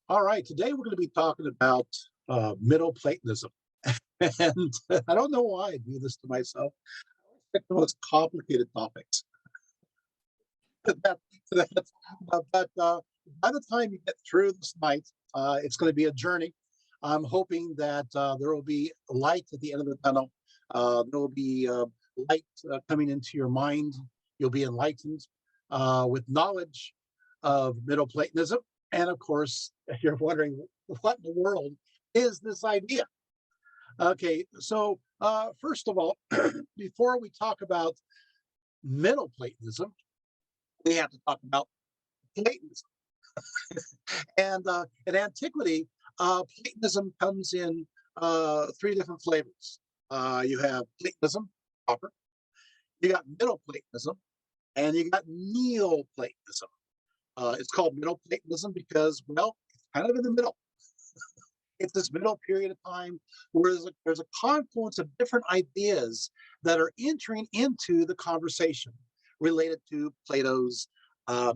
All right, today we're going to be talking about Middle Platonism. And I don't know why I do this to myself. I pick the most complicated topics. that, that, but by the time you get through this night, it's going to be a journey. I'm hoping that there will be light at the end of the tunnel. There will be light coming into your mind. You'll be enlightened with knowledge of Middle Platonism. And of course, you're wondering what in the world is this idea? Okay, so first of all, before we talk about Middle Platonism, we have to talk about Platonism. And in antiquity, Platonism comes in three different flavors. You have Platonism proper, you got Middle Platonism, and you got Neoplatonism. It's called Middle Platonism because, well, it's kind of in the middle. It's this middle period of time where there's a confluence of different ideas that are entering into the conversation related to Plato's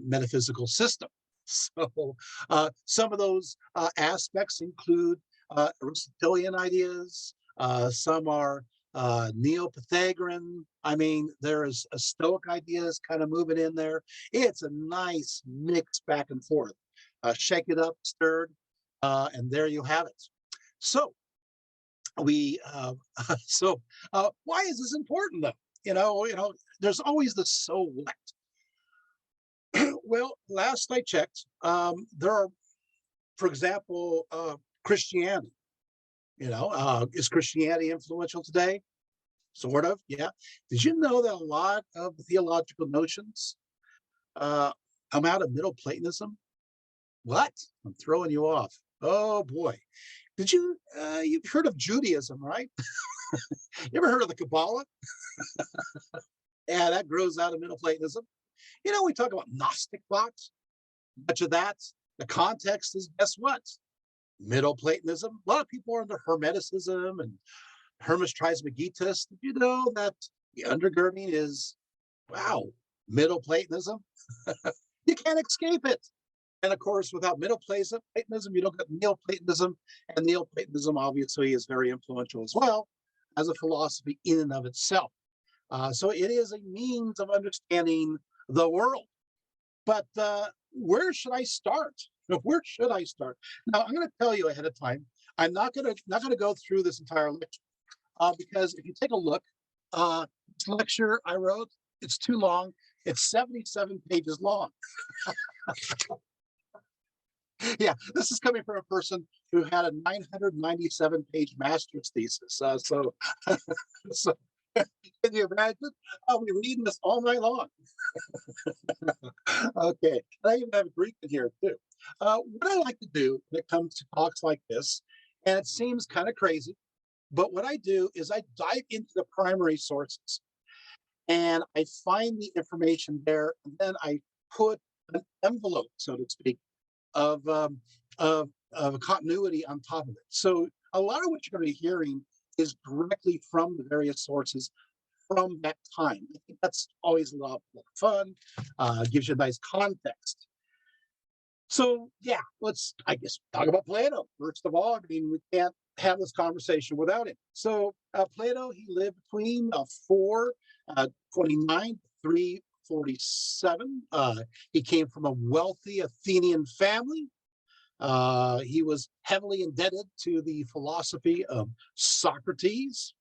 metaphysical system. So some of those aspects include Aristotelian ideas. Some are Neo-Pythagorean. I mean, there's a Stoic ideas kind of moving in there. It's a nice mix back and forth. Shake it up, stirred, and there you have it. So we, why is this important though? There's always the so what. Well, last I checked, there are, for example, Christianity. Is Christianity influential today? Sort of, yeah. Did you know that a lot of the theological notions uh, come out of Middle Platonism? What? I'm throwing you off. Oh boy. You've heard of Judaism, right? You ever heard of the Kabbalah? Yeah, that grows out of Middle Platonism. We talk about Gnostic thoughts. Much of that, the context is, guess what? Middle Platonism. A lot of people are into Hermeticism and Hermes Trismegistus. Did you know that the undergirding is, wow, Middle Platonism? You can't escape it. And of course, without Middle Platonism, you don't get Neoplatonism. And Neoplatonism obviously is very influential as well as a philosophy in and of itself. So it is a means of understanding the world. But where should I start? Where should I start? Now, I'm going to tell you ahead of time. I'm not going to go through this entire lecture because if you take a look, this lecture I wrote, it's too long. It's 77 pages long. Yeah, this is coming from a person who had a 997-page master's thesis. So can you imagine? I'll be reading this all night long. Okay, and I even have Greek in here too. What I like to do when it comes to talks like this, and it seems kind of crazy, but what I do is I dive into the primary sources and I find the information there, and then I put an envelope, so to speak, of of a continuity on top of it. So a lot of what you're going to be hearing is directly from the various sources from that time. I think that's always a lot of fun. Gives you a nice context. So yeah, let's I guess talk about Plato first of all. I mean, we can't have this conversation without him. So Plato, he lived between 429 347. He came from a wealthy Athenian family. He was heavily indebted to the philosophy of Socrates.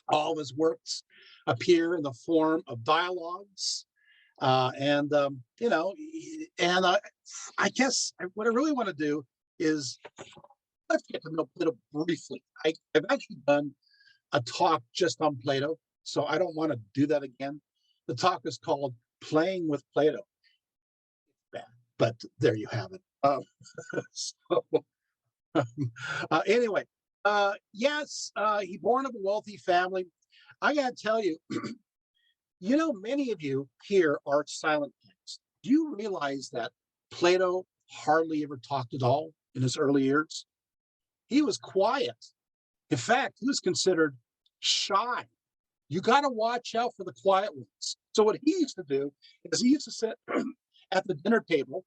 All of his works appear in the form of dialogues. And, and I guess what I really want to do is let's get to know Plato briefly. I've actually done a talk just on Plato, so I don't want to do that again. The talk is called Playing with Plato. Bad, but there you have it. So, anyway, yes, he born of a wealthy family. I got to tell you, many of you here are silent types. Do you realize that Plato hardly ever talked at all in his early years? He was quiet. In fact, he was considered shy. You got to watch out for the quiet ones. So what he used to do is he used to sit at the dinner table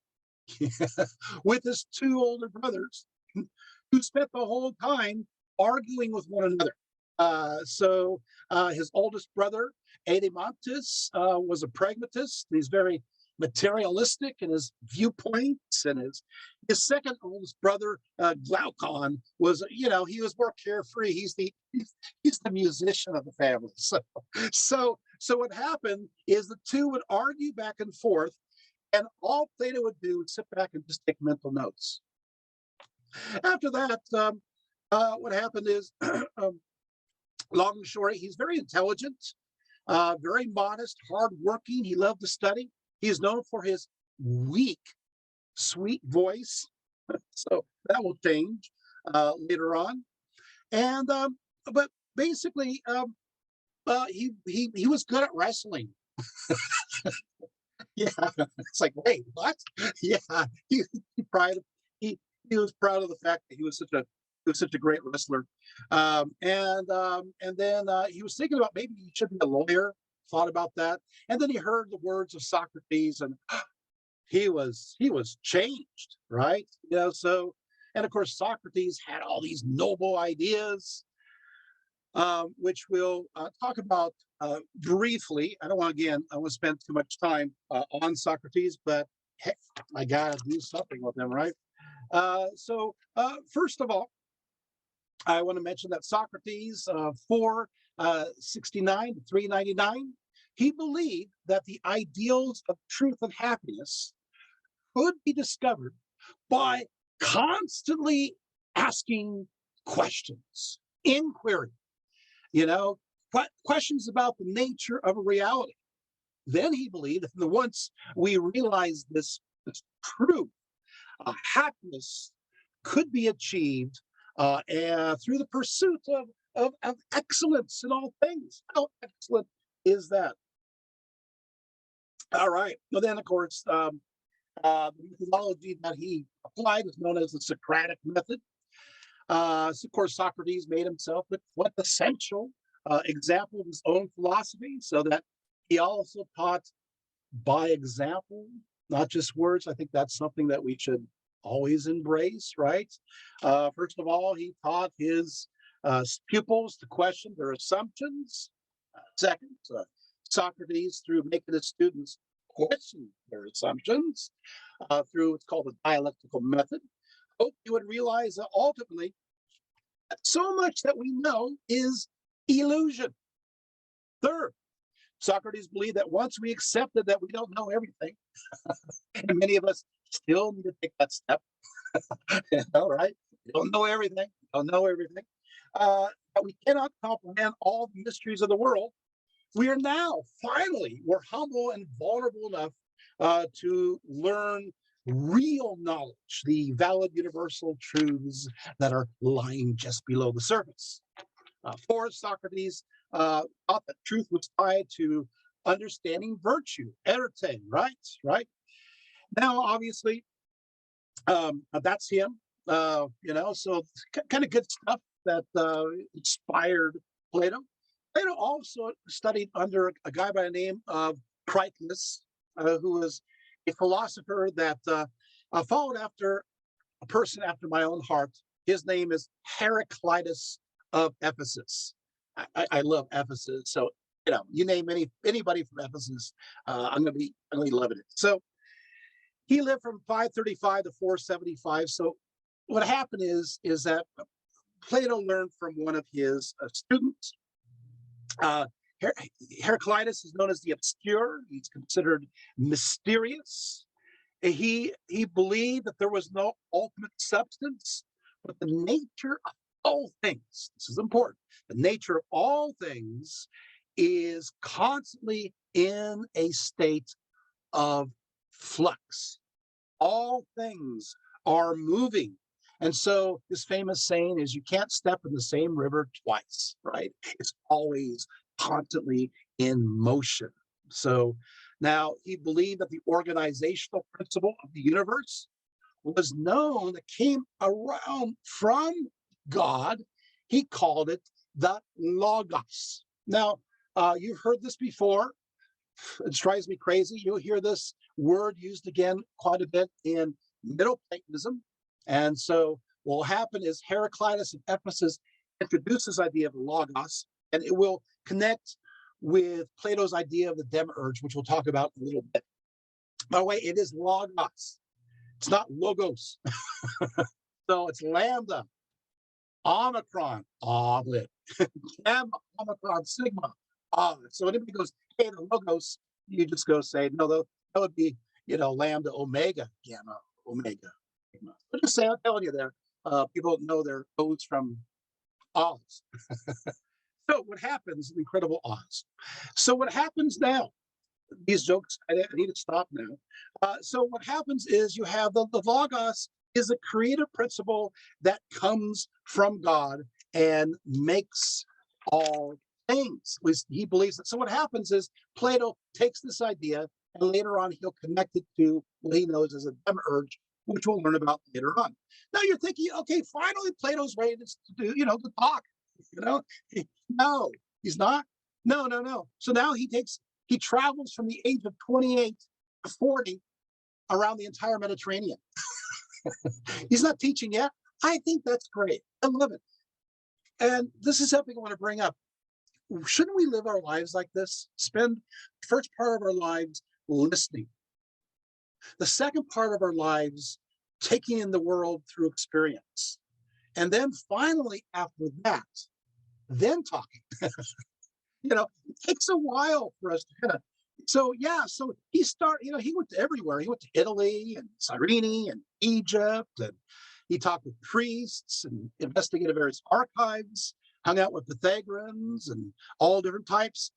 with his two older brothers who spent the whole time arguing with one another. His oldest brother, Adeimantus, was a pragmatist. He's very materialistic in his viewpoints, and his second oldest brother, Glaucon, was, he was more carefree. He's the musician of the family. So what happened is the two would argue back and forth, and all Plato would do was sit back and just take mental notes. After that, what happened is, long and short, he's very intelligent, very modest, hardworking. He loved to study. He is known for his weak, sweet voice. So that will change later on. And but basically, he was good at wrestling. Yeah, it's like, wait, what? Yeah, he he pride he he was proud of the fact that he was such a great wrestler. And then he was thinking about maybe he should be a lawyer. Thought about that, and then he heard the words of Socrates, and he was changed, right? So, and of course Socrates had all these noble ideas, which we'll talk about briefly. I want to spend too much time on Socrates, but heck, I gotta do something with him, right? First of all, I want to mention that Socrates, 469 to 399, he believed that the ideals of truth and happiness could be discovered by constantly asking questions, inquiry, questions about the nature of a reality. Then he believed that once we realize this truth, happiness could be achieved and through the pursuit of excellence in all things. How excellent is that? All right. Well, then, of course, the methodology that he applied is known as the Socratic method. So of course, Socrates made himself the quintessential example of his own philosophy, so that he also taught by example, not just words. I think that's something that we should always embrace, right? First of all, he taught his pupils to question their assumptions. Second, Socrates, through making his students question their assumptions through what's called the dialectical method, hope you would realize that ultimately so much that we know is illusion. Third, Socrates believed that once we accepted that we don't know everything, and many of us still need to take that step, all right, we don't know everything, don't know everything, that we cannot comprehend all the mysteries of the world. We are now, finally, we're humble and vulnerable enough to learn real knowledge, the valid universal truths that are lying just below the surface. Fourth, Socrates thought that truth was tied to understanding virtue, erete, right? Right. Now, obviously, that's him. So kind of good stuff that inspired Plato. Plato also studied under a guy by the name of Critias, who was a philosopher that followed after a person after my own heart. His name is Heraclitus of Ephesus. I love Ephesus, so you name anybody from Ephesus, I'm gonna be loving it. So he lived from 535 to 475. So what happened is that Plato learned from one of his students. Uh, Heraclitus is known as the obscure. He's considered mysterious. He believed that there was no ultimate substance, but the nature of all things. This is important. The nature of all things is constantly in a state of flux. All things are moving. And so this famous saying is you can't step in the same river twice, right? It's always constantly in motion. So now he believed that the organizational principle of the universe was known, that came around from God. He called it the Logos. Now, you've heard this before. It drives me crazy. You'll hear this word used again quite a bit in Middle Platonism. And so what will happen is Heraclitus of Ephesus introduced this idea of logos, and it will connect with Plato's idea of the demiurge, which we'll talk about in a little bit. By the way, it is logos. It's not logos. So it's lambda, omicron, omelet, gamma, omicron, sigma, omelet. So when anybody goes, hey, the logos, you just go say, no, that would be, lambda, omega, gamma, omega. Sigma. So just say, I'm telling you there, people know their codes from Oz. So what happens, incredible Oz. So what happens now, these jokes, I need to stop now. So what happens is you have the logos is a creative principle that comes from God and makes all things. At least he believes it. So what happens is Plato takes this idea and later on he'll connect it to what he knows as a demiurge, which we'll learn about later on. Now you're thinking, okay, finally Plato's ready to do, to talk. No, he's not. No. So now he travels from the age of 28 to 40 around the entire Mediterranean. He's not teaching yet. I think that's great. I love it. And this is something I want to bring up. Shouldn't we live our lives like this? Spend the first part of our lives listening. The second part of our lives taking in the world through experience. And then finally, after that, then talking. It takes a while for us to kind of. So he went to everywhere. He went to Italy and Cyrene and Egypt, and he talked with priests and investigated various archives, hung out with Pythagoreans and all different types.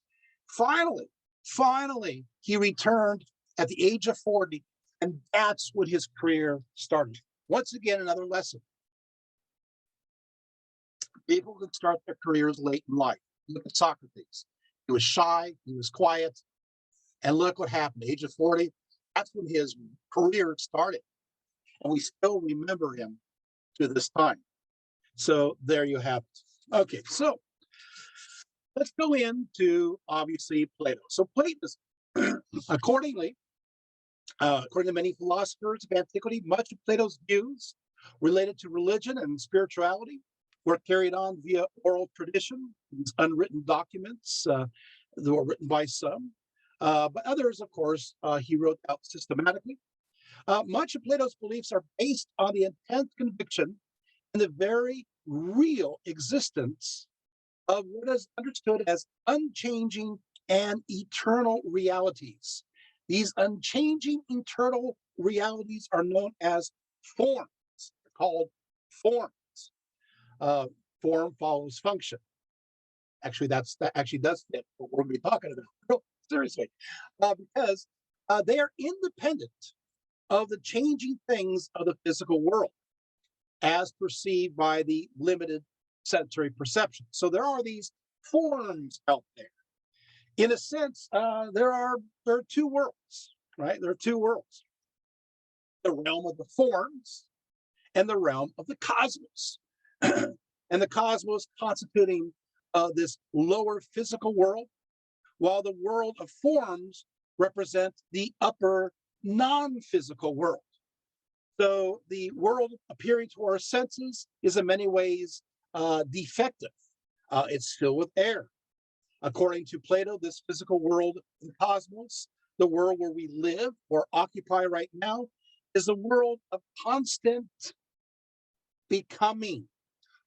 Finally, he returned at the age of 40, and that's when his career started. Once again, another lesson. People can start their careers late in life. Look at Socrates. He was shy, he was quiet, and look what happened. Age of 40, that's when his career started. And we still remember him to this time. So there you have it. Okay, so let's go into, obviously, Plato. So Platonism, according to many philosophers of antiquity, much of Plato's views related to religion and spirituality were carried on via oral tradition, these unwritten documents that were written by some. But others, of course, he wrote out systematically. Much of Plato's beliefs are based on the intense conviction in the very real existence of what is understood as unchanging and eternal realities. These unchanging eternal realities are known as forms. They're called forms. Form follows function. Actually, that actually does fit what we're going to be talking about. Seriously, because they are independent of the changing things of the physical world as perceived by the limited sensory perception. So there are these forms out there. In a sense, there are two worlds, right? There are two worlds. The realm of the forms and the realm of the cosmos. And the cosmos constituting this lower physical world, while the world of forms represent the upper non-physical world. So the world appearing to our senses is in many ways defective. It's filled with air. According to Plato, this physical world, the cosmos, the world where we live or occupy right now, is a world of constant becoming,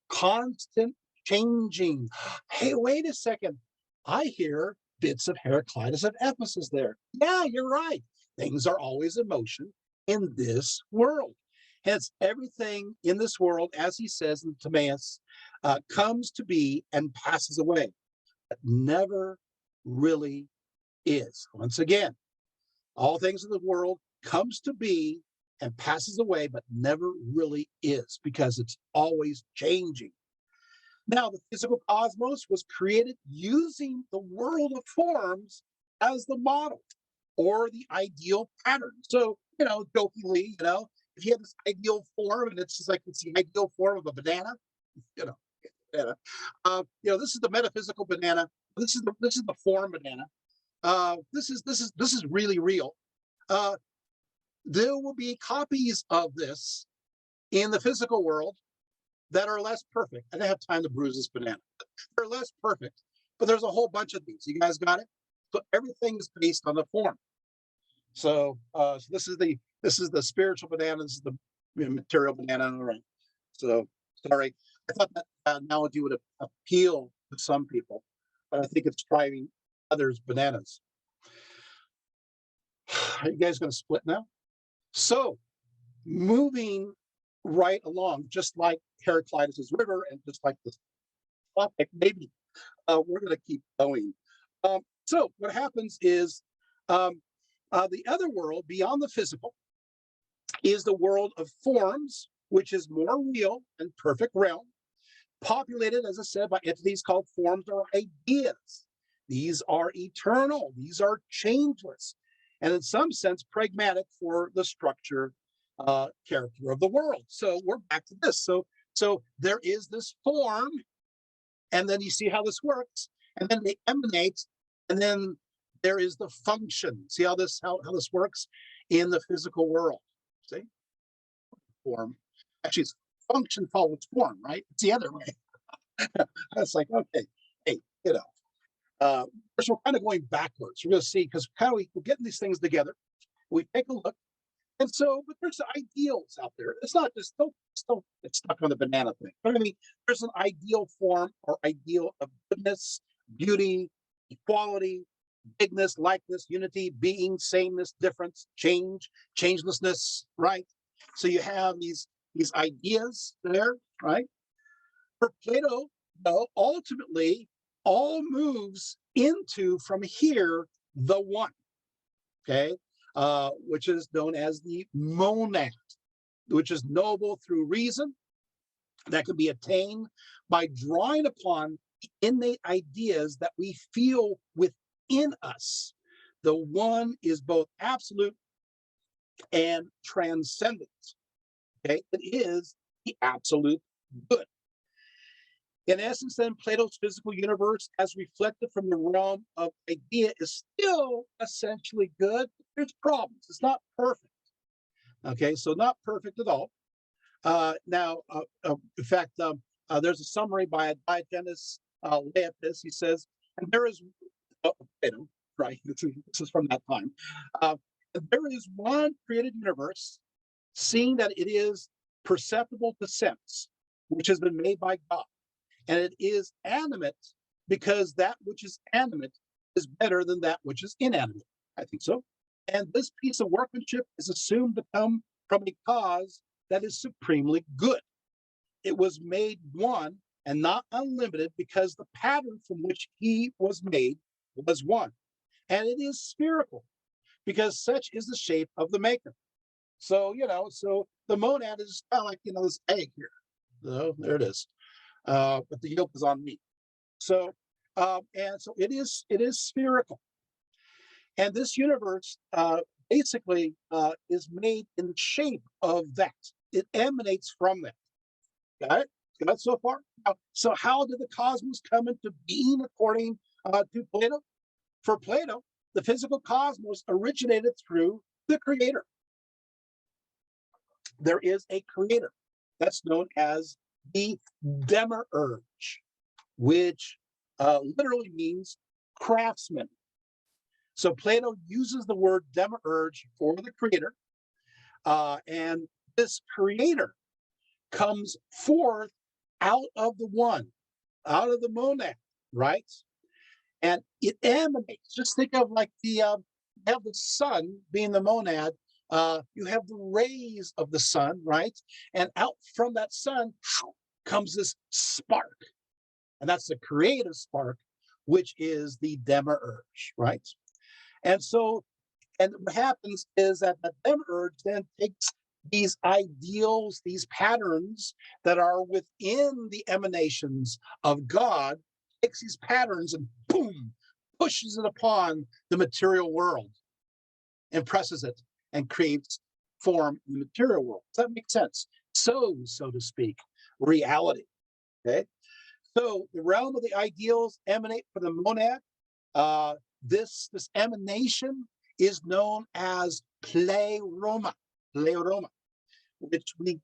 constant changing. Hey, wait a second. I hear bits of Heraclitus of Ephesus there. Yeah, you're right. Things are always in motion in this world. Hence, everything in this world, as he says in Timaeus, comes to be and passes away, but never really is. Once again, all things in the world comes to be and passes away, but never really is, because it's always changing. Now, the physical cosmos was created using the world of forms as the model or the ideal pattern. So, jokingly, if you have this ideal form and it's just like it's the ideal form of a banana, banana. This is the metaphysical banana. This is the form banana. This is really real. uh, there will be copies of this in the physical world that are less perfect. I don't have time to bruise this banana. They're less perfect, but there's a whole bunch of these. You guys got it? So everything is based on the form. So this is the spiritual banana. This is the material banana. All right. So sorry, I thought that analogy would appeal to some people, but I think it's driving others bananas. Are you guys going to split now? So moving right along, just like Heraclitus's river, and just like this topic, maybe we're going to keep going. So what happens is um, the other world beyond the physical is the world of forms, which is more real and perfect realm, populated, as I said, by entities called forms or ideas. These are eternal, these are changeless, and in some sense, pragmatic for the structure, character of the world. So we're back to this. So there is this form, and then you see how this works, and then they emanate, and then there is the function. See how this works in the physical world. See, form. Actually, it's function follows form, right? It's the other way. It's like, okay, hey, so we're kind of going backwards. We're going to see, because kind of we're getting these things together. We take a look, and so, but there's ideals out there. It's not just don't get stuck on the banana thing. But I mean, there's an ideal form or ideal of goodness, beauty, equality, bigness, likeness, unity, being, sameness, difference, change, changelessness, right? So you have these ideas there, right? For Plato, though, ultimately all moves into from here the one, okay, which is known as the monad, which is noble through reason, that can be attained by drawing upon the innate ideas that we feel within us. The one is both absolute and transcendent. Okay, it is the absolute good. In essence, then, Plato's physical universe, as reflected from the realm of idea, is still essentially good. There's problems. It's not perfect. Okay, so not perfect at all. In fact, there's a summary by Diogenes Laertius. He says, and there is, Plato, right? This is from that time. There is one created universe, seeing that it is perceptible to sense, which has been made by God. And it is animate because that which is animate is better than that which is inanimate. I think so. And this piece of workmanship is assumed to come from a cause that is supremely good. It was made one and not unlimited because the pattern from which he was made was one. And it is spherical because such is the shape of the maker. So, so the monad is kind of like, this egg here. So there it is. But the yolk is on me. So, and so it is spherical. And this universe basically is made in the shape of that. It emanates from that. Got it? Got it so far? Now, so how did the cosmos come into being according to Plato? For Plato, the physical cosmos originated through the creator. There is a creator. That's known as the demiurge, which literally means craftsman. So Plato uses the word demiurge for the creator, and this creator comes forth out of the one, out of the monad, right? And it emanates. Just think of like you have the sun being the monad. You have the rays of the sun, right? And out from that sun comes this spark. And that's the creative spark, which is the demiurge, right? And so, and what happens is that the demiurge then takes these ideals, these patterns that are within the emanations of God, takes these patterns and boom, pushes it upon the material world, impresses it, and creates form in the material world. Does that make sense? So to speak, reality. Okay. So the realm of the ideals emanate from the monad. This emanation is known as pleroma, pleroma, which we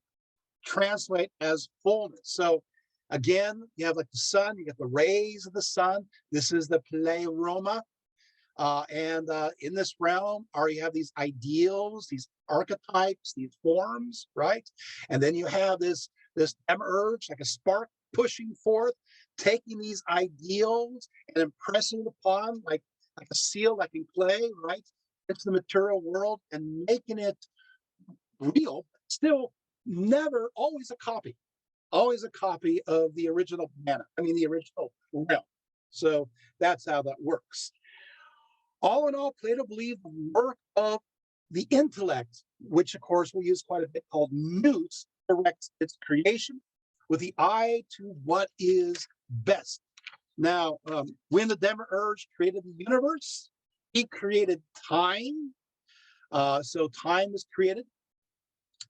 translate as fullness. So again, you have like the sun, you get the rays of the sun. This is the pleroma. And in this realm, you have these ideals, these archetypes, these forms, right? And then you have this demiurge, like a spark pushing forth, taking these ideals and impressing it upon like a seal, like in clay, right? It's the material world and making it real, still never, always a copy of the original banner. I mean, the original realm. So that's how that works. All in all, Plato believed the work of the intellect, which of course we use quite a bit, called nous, directs its creation with the eye to what is best. Now, when the demiurge created the universe, he created time. So time was created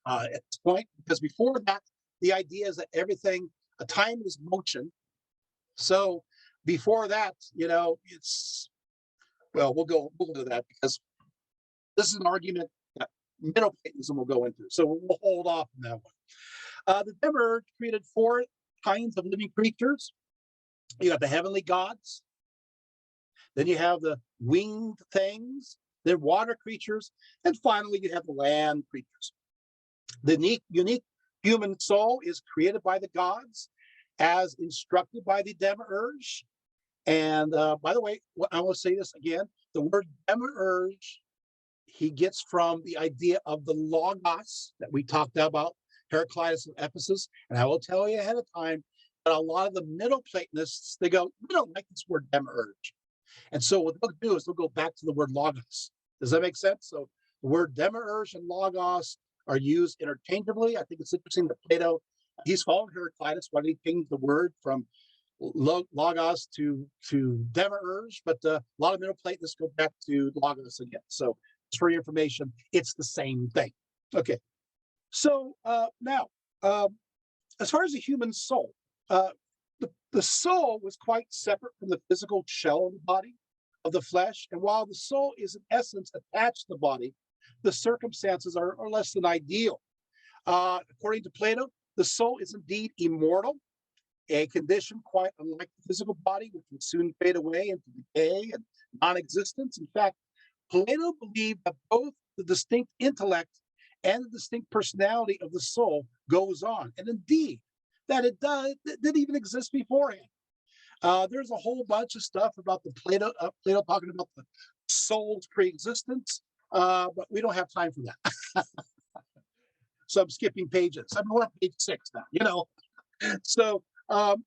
at this point, because before that, the idea is that everything, time is motion. So before that, it's, well, we'll go to that because this is an argument that Middle Platonism will go into. So we'll hold off on that one. The demiurge created four kinds of living creatures. You got the heavenly gods, then you have the winged things, then water creatures, and finally you have the land creatures. The unique human soul is created by the gods as instructed by the demiurge. And by the way, I will say this again, the word demiurge, he gets from the idea of the logos that we talked about, Heraclitus of Ephesus. And I will tell you ahead of time that a lot of the Middle Platonists, they go, we don't like this word demiurge. And so what they'll do is they'll go back to the word logos. Does that make sense? So the word demiurge and logos are used interchangeably. I think it's interesting that Plato, he's followed Heraclitus when he changed the word from logos to demiurge, but a lot of Middle Platonists go back to logos again. So just for your information, it's the same thing. Okay. So now, as far as the human soul, the soul was quite separate from the physical shell of the body, of the flesh. And while the soul is in essence attached to the body, the circumstances are less than ideal. According to Plato, the soul is indeed immortal, a condition quite unlike the physical body, which would soon fade away into decay and non-existence. In fact, Plato believed that both the distinct intellect and the distinct personality of the soul goes on. And indeed, that it didn't even exist beforehand. There's a whole bunch of stuff about the Plato talking about the soul's pre-existence, but we don't have time for that. So I'm skipping pages. I'm on page 6 now, So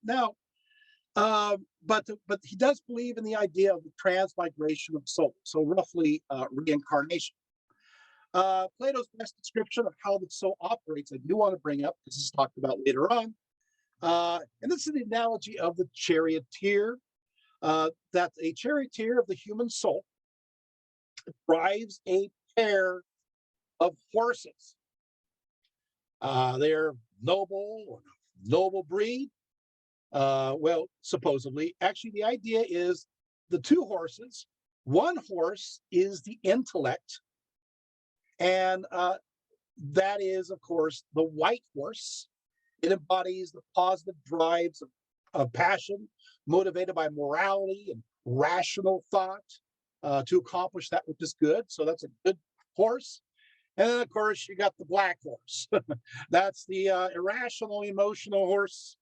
now, but he does believe in the idea of the transmigration of soul, so roughly reincarnation. Plato's best description of how the soul operates, I do want to bring up, because this is talked about later on. And this is the analogy of the charioteer, that a charioteer of the human soul drives a pair of horses. They're noble breed. Well, supposedly. Actually, the idea is the two horses. One horse is the intellect, and that is, of course, the white horse. It embodies the positive drives of passion, motivated by morality and rational thought to accomplish that which is good. So that's a good horse. And then, of course, you got the black horse. That's the irrational, emotional horse,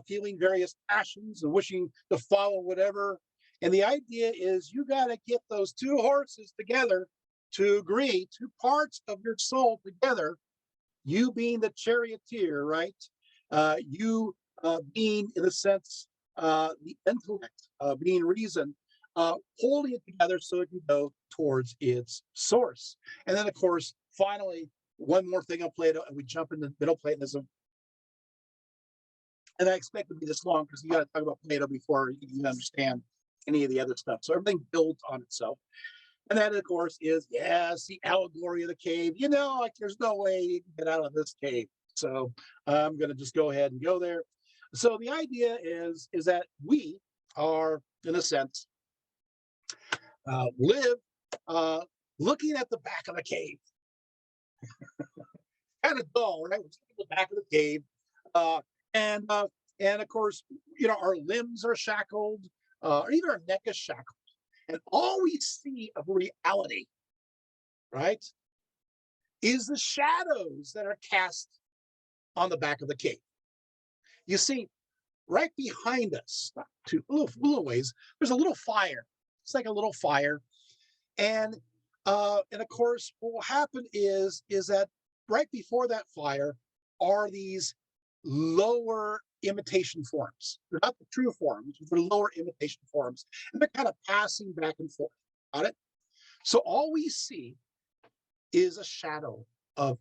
feeling various passions and wishing to follow whatever. And the idea is you got to get those two horses together to agree, two parts of your soul together, you being the charioteer, right? You being, in a sense, the intellect, being reason, holding it together so it can go towards its source. And then, of course, finally, one more thing on Plato, and we jump into Middle Platonism. And I expect it to be this long because you got to talk about Plato before you understand any of the other stuff. So everything builds on itself. And that, of course, is, yes, the allegory of the cave. Like there's no way you can get out of this cave. So I'm going to just go ahead and go there. So the idea is that we are, in a sense, live looking at the back of the cave. Kind of dull, right? We're looking at the back of the cave. Uh, and uh, and of course, our limbs are shackled, or even our neck is shackled. And all we see of reality, right, is the shadows that are cast on the back of the cave. You see, right behind us, not too, a little ways, there's a little fire. It's like a little fire. And of course, what will happen is that right before that fire are these lower imitation forms. They're not the true forms, they're lower imitation forms. And they're kind of passing back and forth. Got it? So all we see is a shadow of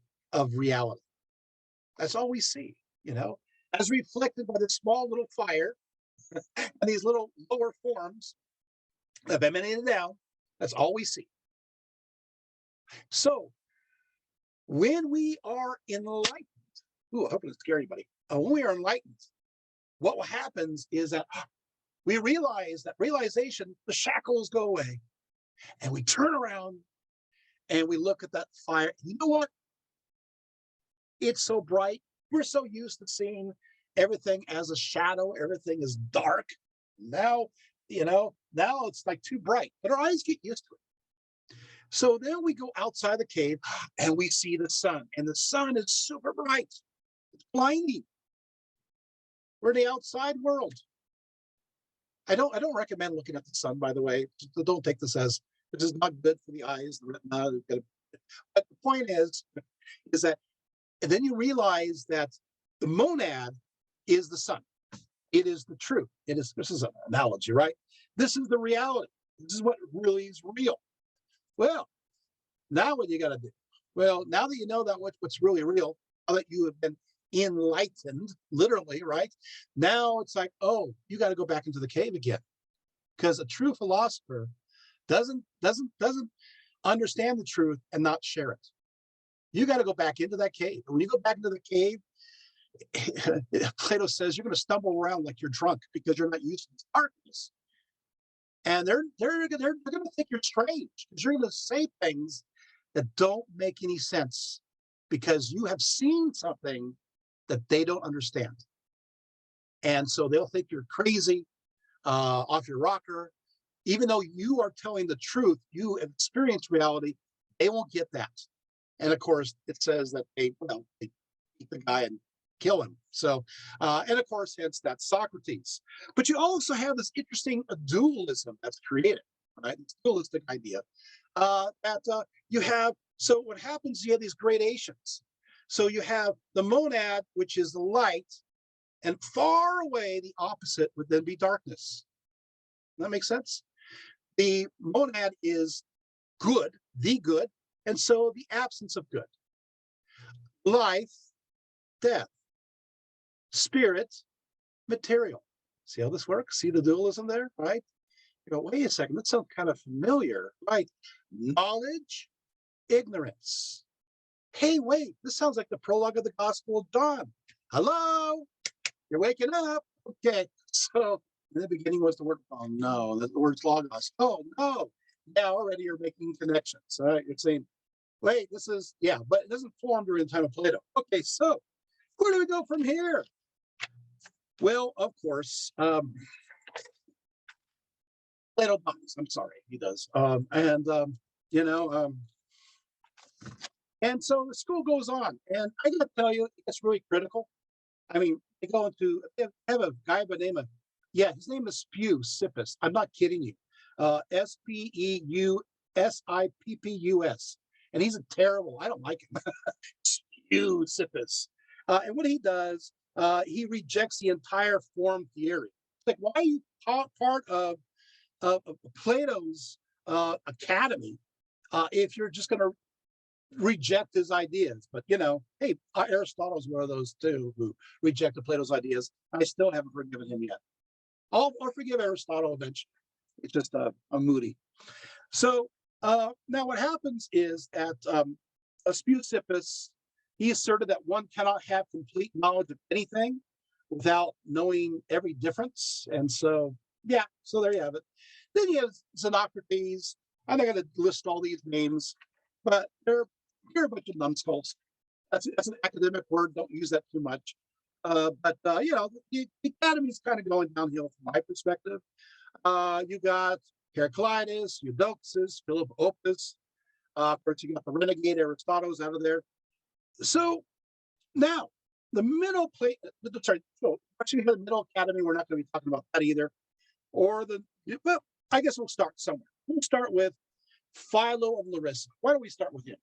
reality. That's all we see, as reflected by this small little fire and these little lower forms of emanated down. That's all we see. So when we are enlightened, I hope it doesn't scare anybody. When we are enlightened, what happens is that we realize that realization, the shackles go away, and we turn around and we look at that fire. You know what? It's so bright. We're so used to seeing everything as a shadow. Everything is dark. Now, now it's like too bright, but our eyes get used to it. So then we go outside the cave and we see the sun, and the sun is super bright. It's blinding. We're in the outside world. I don't recommend looking at the sun, by the way. Don't take this as it is not good for the eyes, the retina. But the point is that, and then you realize that the monad is the sun. It is the truth. This is an analogy, right? This is the reality. This is what really is real. Well, now what you got to do? Well, now that you know that what's really real, now that you have been enlightened, literally, right? Now it's like, oh, you got to go back into the cave again, because a true philosopher doesn't understand the truth and not share it. You got to go back into that cave. When you go back into the cave, Plato says you're going to stumble around like you're drunk because you're not used to this darkness. And they're going to think you're strange because you're going to say things that don't make any sense because you have seen something that they don't understand. And so they'll think you're crazy, off your rocker. Even though you are telling the truth, you have experienced reality, they won't get that. And of course, it says that they eat the guy and kill him. So, and of course, hence that's Socrates. But you also have this interesting dualism that's created, right? This dualistic idea that you have. So what happens? You have these gradations. So you have the monad, which is the light, and far away, the opposite would then be darkness. Does that make sense? The monad is good, the good, and so the absence of good. Life, death. Spirit, material. See how this works? See the dualism there, right? You go, wait a second, that sounds kind of familiar, right? Knowledge, ignorance. Hey, wait, this sounds like the prologue of the Gospel of John. Hello, you're waking up. Okay, so in the beginning was the word, oh no, the word's logos. Oh no, now already you're making connections, all right? You're saying, wait, this is, yeah, but it doesn't form during the time of Plato. Okay, so where do we go from here? Well, of course, Plato dies. I'm sorry, he does. And so the school goes on. And I got to tell you, it's really critical. I mean, they have a guy by the name of, his name is Speusippus. I'm not kidding you. Speusippus. And he's a terrible, I don't like him. Speusippus. And what he does, he rejects the entire form theory. It's like, why are you part of Plato's academy if you're just going to reject his ideas? But hey, Aristotle's one of those too who rejected Plato's ideas. I still haven't forgiven him yet. I'll forgive Aristotle eventually. It's just a moody. So now what happens is that Speusippus, he asserted that one cannot have complete knowledge of anything without knowing every difference. And so, so there you have it. Then you have Xenocrates, I'm not going to list all these names, but they're a bunch of numbskulls. That's an academic word. Don't use that too much. The academy's kind of going downhill from my perspective. You got Heraclitus, Eudoxus, Philip Opus. Of course, you got the renegade Aristotle out of there. So now the middle plate, sorry, so actually the middle academy, we're not going to be talking about that either. Or well, I guess we'll start somewhere. We'll start with Philo of Larissa. Why don't we start with him?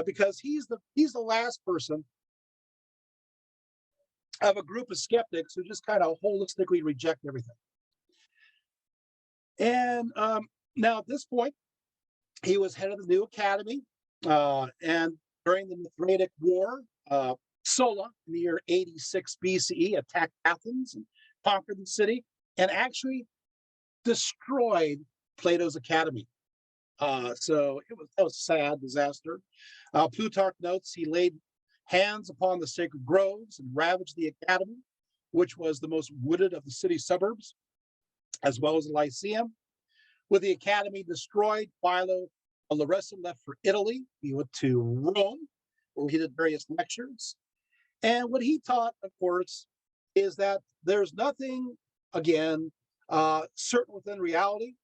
Because he's the last person of a group of skeptics who just kind of holistically reject everything. And now at this point, he was head of the new academy, and during the Mithridatic War, Sulla, in the year 86 BCE, attacked Athens and conquered the city, and actually destroyed Plato's academy. So that was a sad disaster. Plutarch notes he laid hands upon the sacred groves and ravaged the academy, which was the most wooded of the city suburbs, as well as the Lyceum. With the academy destroyed, Philo of Larissa left for Italy. He went to Rome, where he did various lectures. And what he taught, of course, is that there's nothing, again, certain within reality.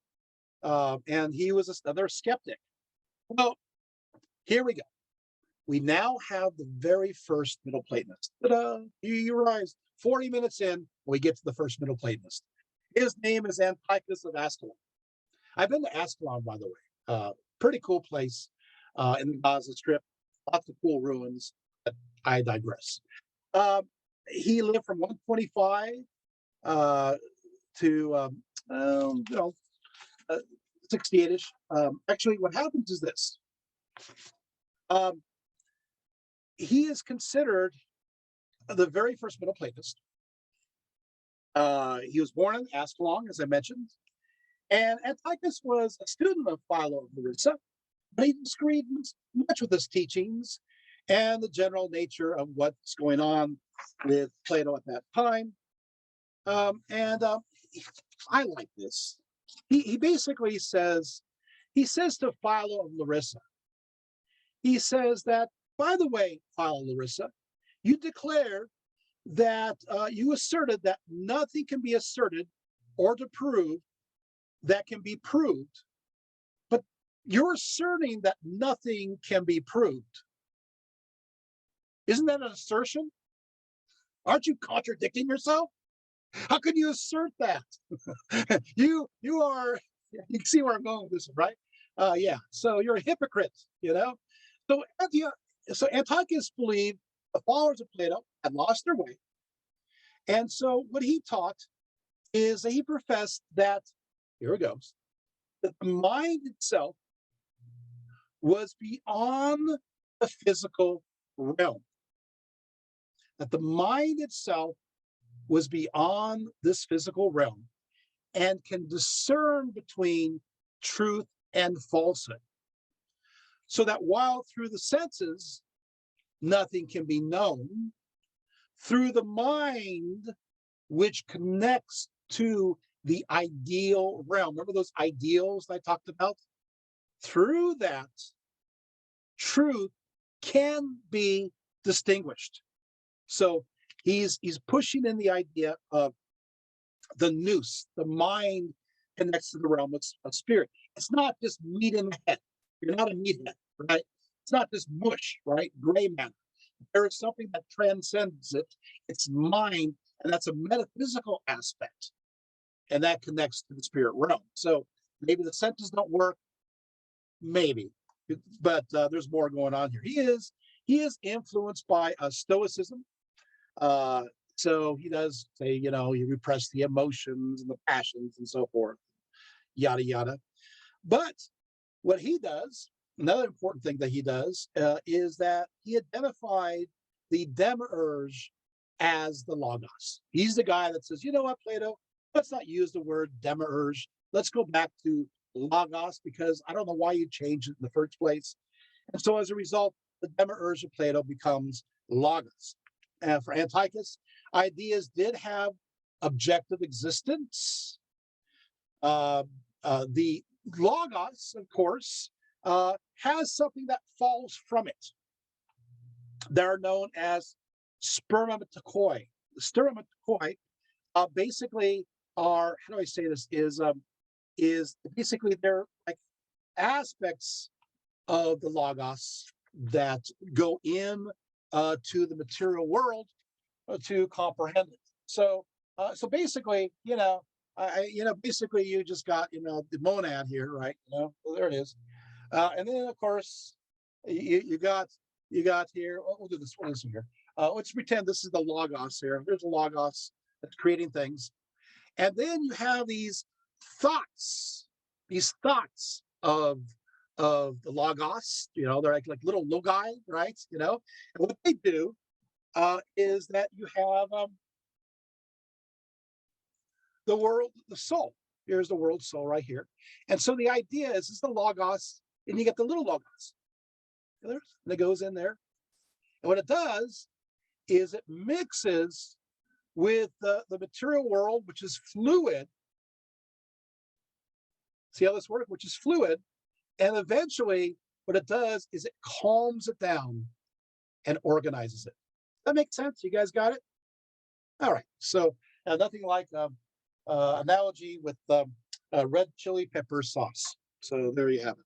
And he was another skeptic. Well, here we go. We now have the very first Middle Platonist. Ta-da! You realize 40 minutes in, we get to the first Middle Platonist. His name is Antiochus of Ascalon. I've been to Ascalon, by the way. Pretty cool place in the Gaza Strip. Lots of cool ruins. But I digress. He lived from 125 to 68-ish. Actually, what happens is this. He is considered the very first Middle Platonist. He was born in Ascalon, as I mentioned. And Antiochus was a student of Philo of Larissa, but he disagreed much with his teachings and the general nature of what's going on with Plato at that time. I like this. He basically says to Philo of Larissa, he says that, by the way, Philo of Larissa, you declare that you asserted that nothing can be asserted or to prove that can be proved, but you're asserting that nothing can be proved. Isn't that an assertion? Aren't you contradicting yourself? How can you assert that? you can see where I'm going with this, right? Yeah. So you're a hypocrite, So Antiochus believed the followers of Plato had lost their way, and so what he taught is that he professed that, here it goes, that the mind itself was beyond the physical realm. That the mind itself was beyond this physical realm and can discern between truth and falsehood. So that while through the senses, nothing can be known, through the mind, which connects to the ideal realm. Remember those ideals I talked about? Through that, truth can be distinguished. So he's pushing in the idea of the nous, the mind connects to the realm of spirit. It's not just meat in the head. You're not a meathead, right? It's not just mush, right? Gray matter. There is something that transcends it. It's mind, and that's a metaphysical aspect. And that connects to the spirit realm. So maybe the senses don't work, maybe, but there's more going on here. He is influenced by Stoicism. So he does say, you repress the emotions and the passions and so forth, yada, yada. But what he does, another important thing that he does, is that he identified the demiurge as the logos. He's the guy that says, you know what, Plato, let's not use the word demiurge. Let's go back to logos, because I don't know why you changed it in the first place. And so as a result, the demiurge of Plato becomes logos. And for Antiochus, ideas did have objective existence. The logos, of course, has something that falls from it. They're known as spermatomycoi. The spermatomycoi basically are, how do I say this, is basically they're like aspects of the logos that go in to the material world to comprehend it. So basically, basically you just got, the monad here, right? Well, there it is. And then of course you got here. We'll do this one here. Let's pretend this is the logos here. There's a logos that's creating things, and then you have these thoughts of the logos. They're like little logi, right? And what they do is that you have the world, the soul. Here's the world soul right here. And so the idea is the logos, and you get the little logos. And it goes in there. And what it does is it mixes with the material world, which is fluid. See how this works? Which is fluid. And eventually, what it does is it calms it down and organizes it. That makes sense? You guys got it? All right. So nothing like analogy with red chili pepper sauce. So there you have it.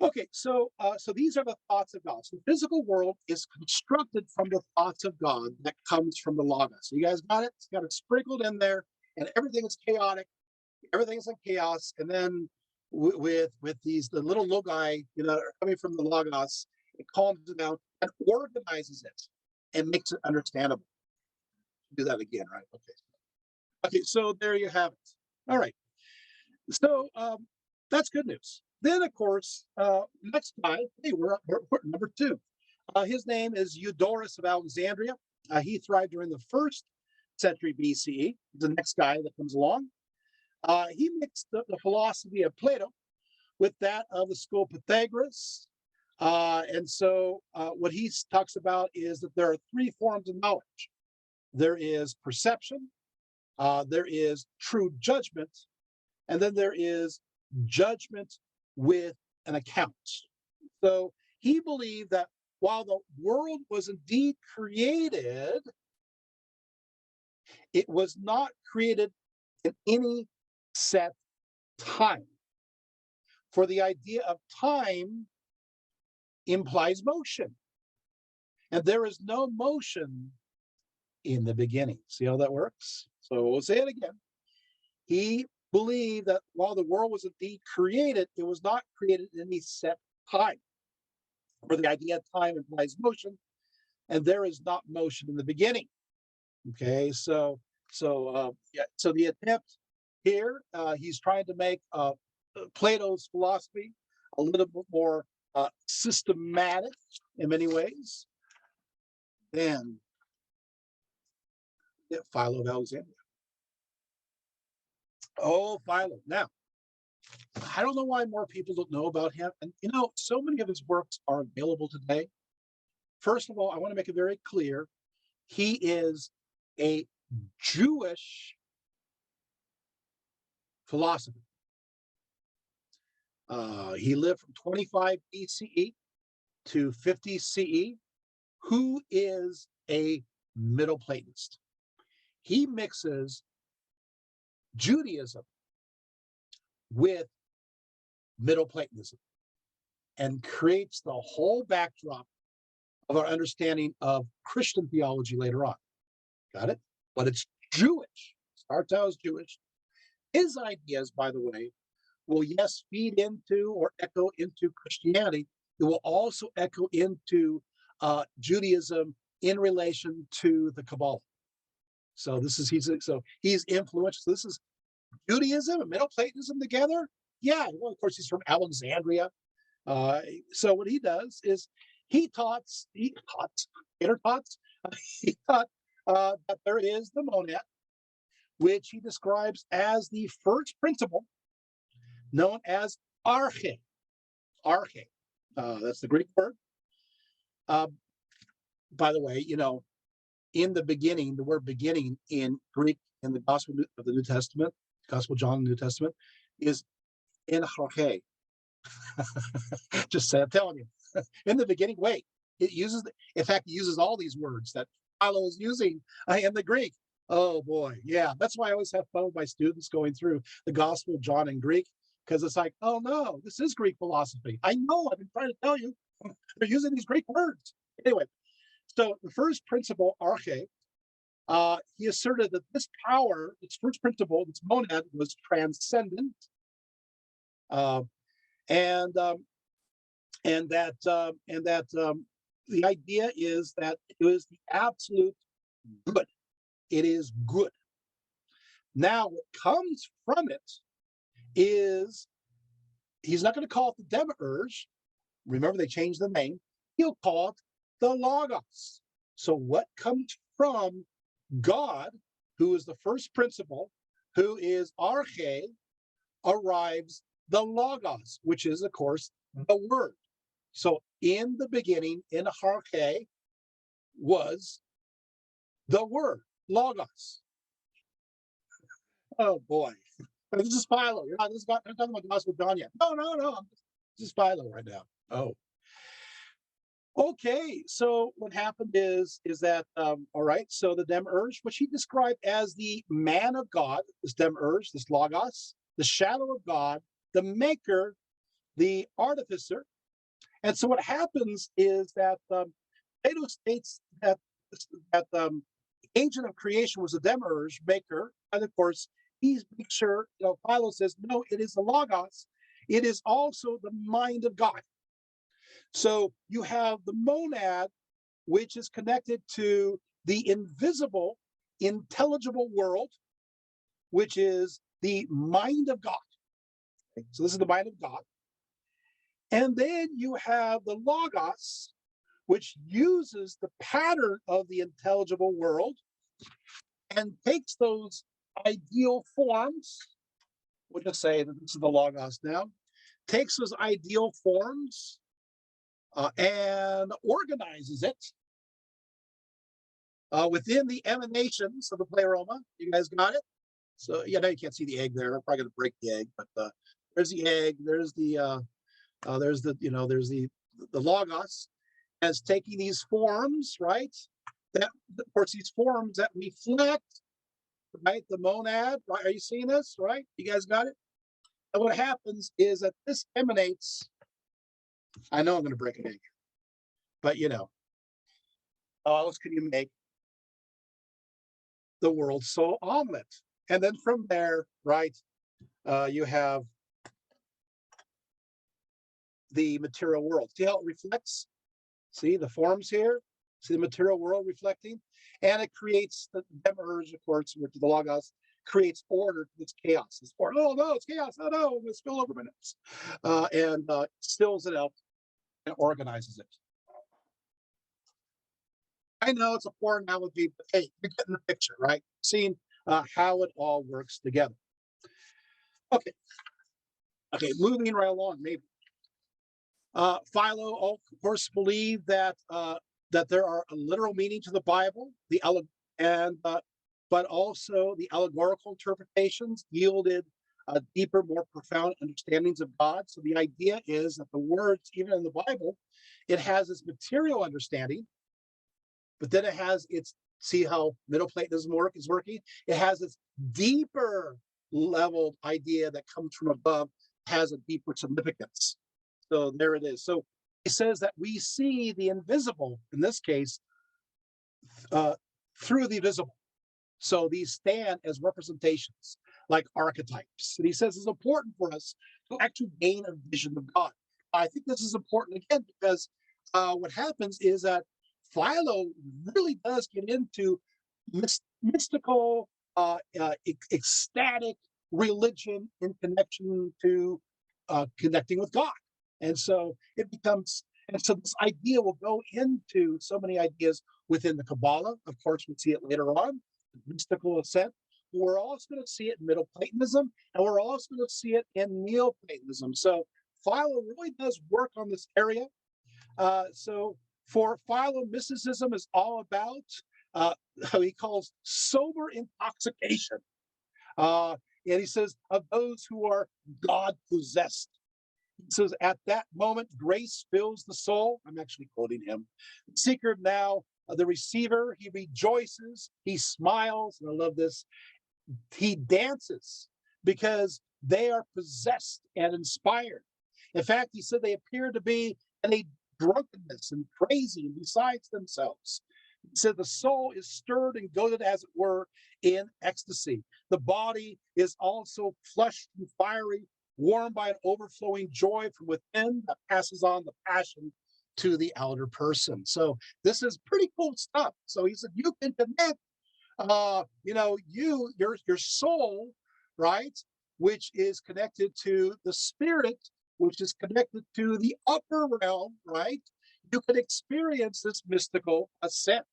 Okay, so these are the thoughts of God. So the physical world is constructed from the thoughts of God that comes from the Logos. So you guys got it? It's got it sprinkled in there, and everything is chaotic. Everything's in chaos, and then with the little logi, coming from the Logos, it calms it down and organizes it and makes it understandable. Do that again, right? Okay, so there you have it. All right. So that's good news. Then, of course, next guy, hey, we're number two. His name is Eudorus of Alexandria. He thrived during the 1st century BCE. The next guy that comes along. He mixed the philosophy of Plato with that of the school of Pythagoras. And so what he talks about is that there are 3 forms of knowledge. There is perception, there is true judgment, and then there is judgment with an account. So he believed that while the world was indeed created, it was not created in any set time. For the idea of time implies motion, and there is no motion in the beginning. See how that works? So we'll say it again. He believed that while the world was indeed created, it was not created in any set time. For the idea of time implies motion, and there is not motion in the beginning. Okay, so the attempt here, he's trying to make Plato's philosophy a little bit more systematic in many ways than Philo of Alexandria. Oh, Philo. Now, I don't know why more people don't know about him. And, so many of his works are available today. First of all, I want to make it very clear. He is a Jewish philosopher. He lived from 25 BCE to 50 CE. Who is a Middle Platonist? He mixes Judaism with Middle Platonism and creates the whole backdrop of our understanding of Christian theology later on. Got it? But it's Jewish. Starts out as Jewish. His ideas, by the way, will yes feed into or echo into Christianity. It will also echo into Judaism in relation to the Kabbalah. So he's influenced. So this is Judaism and Middle Platonism together. Yeah, well, of course he's from Alexandria. So what he does is he taught that there is the monad, which he describes as the first principle, known as arche. Arche. That's the Greek word. By the way, in the beginning, the word beginning in Greek in the Gospel of the New Testament, Gospel of John, the New Testament, is in arche. Just say, I'm telling you. In the beginning, wait, it uses, in fact, it uses all these words that Philo is using in the Greek. Oh boy, yeah. That's why I always have fun with my students going through the Gospel of John in Greek, because it's like, oh no, this is Greek philosophy. I know, I've been trying to tell you. They're using these Greek words. Anyway, so the first principle, arche, he asserted that this power, its first principle, this monad, was transcendent, uh, and the idea is that it is the absolute good. It is good. Now, what comes from it is he's not going to call it the demiurge. Remember, they changed the name. He'll call it the logos. So, what comes from God, who is the first principle, who is arche, arrives the logos, which is, of course, the word. So in the beginning, in arche, was the word, logos. Oh boy. This is Philo. You're not, this is not, I'm talking about the Gospel of John yet. No. This is Philo right now. Oh. Okay, so what happened is that all right, so the demiurge, which he described as the man of God, this demiurge, this logos, the shadow of God, the maker, the artificer. And so what happens is that Plato states that the agent of creation was the demiurge maker, and of course he makes sure, Philo says, no, it is the logos. It is also the mind of God. So you have the monad, which is connected to the invisible, intelligible world, which is the mind of God. Okay, so this is the mind of God. And then you have the logos, which uses the pattern of the intelligible world and takes those ideal forms. We'll just say that this is the logos now, takes those ideal forms and organizes it within the emanations of the pleroma. You guys got it? So, you can't see the egg there. I'm probably going to break the egg, but there's the egg. There's the logos as taking these forms, right? That, of course, these forms that reflect, right, the monad. Right? Are you seeing this? Right? You guys got it? And what happens is that this emanates. I know I'm going to break an egg, but how else can you make the world so omelet? And then from there, right, you have the material world. See how it reflects? See the forms here? See the material world reflecting? And it creates the demiurge, of course, which is the logos, creates order to this chaos. It's order. Oh no, it's chaos. Oh no, I'm going to spill over my nose. And stills it out and organizes it. I know it's a poor analogy, but hey, you're getting the picture, right? Seeing how it all works together. Okay, moving right along, maybe. Philo, of course, believed that that there are a literal meaning to the Bible, but also the allegorical interpretations yielded deeper, more profound understandings of God. So the idea is that the words, even in the Bible, it has its material understanding, but then it has its, see how Middle Platonism is working? It has its deeper leveled idea that comes from above, has a deeper significance. So there it is. So it says that we see the invisible, in this case, through the visible. So these stand as representations, like archetypes. And he says it's important for us to actually gain a vision of God. I think this is important again because what happens is that Philo really does get into mystical, ecstatic religion in connection to connecting with God. And so it becomes, and so this idea will go into so many ideas within the Kabbalah. Of course, we'll see it later on, mystical ascent. We're also going to see it in Middle Platonism, and we're also going to see it in Neoplatonism. So Philo really does work on this area. So for Philo, mysticism is all about how he calls sober intoxication. And he says, of those who are God possessed. He says, at that moment, grace fills the soul. I'm actually quoting him. The seeker now, the receiver, he rejoices, he smiles. And I love this. He dances because they are possessed and inspired. In fact, he said they appear to be in a drunkenness and crazy and besides themselves. He said the soul is stirred and goaded, as it were, in ecstasy. The body is also flushed and fiery, warmed by an overflowing joy from within that passes on the passion to the outer person. So this is pretty cool stuff. So he said you can connect your soul, right, which is connected to the spirit, which is connected to the upper realm, right? You can experience this mystical ascent.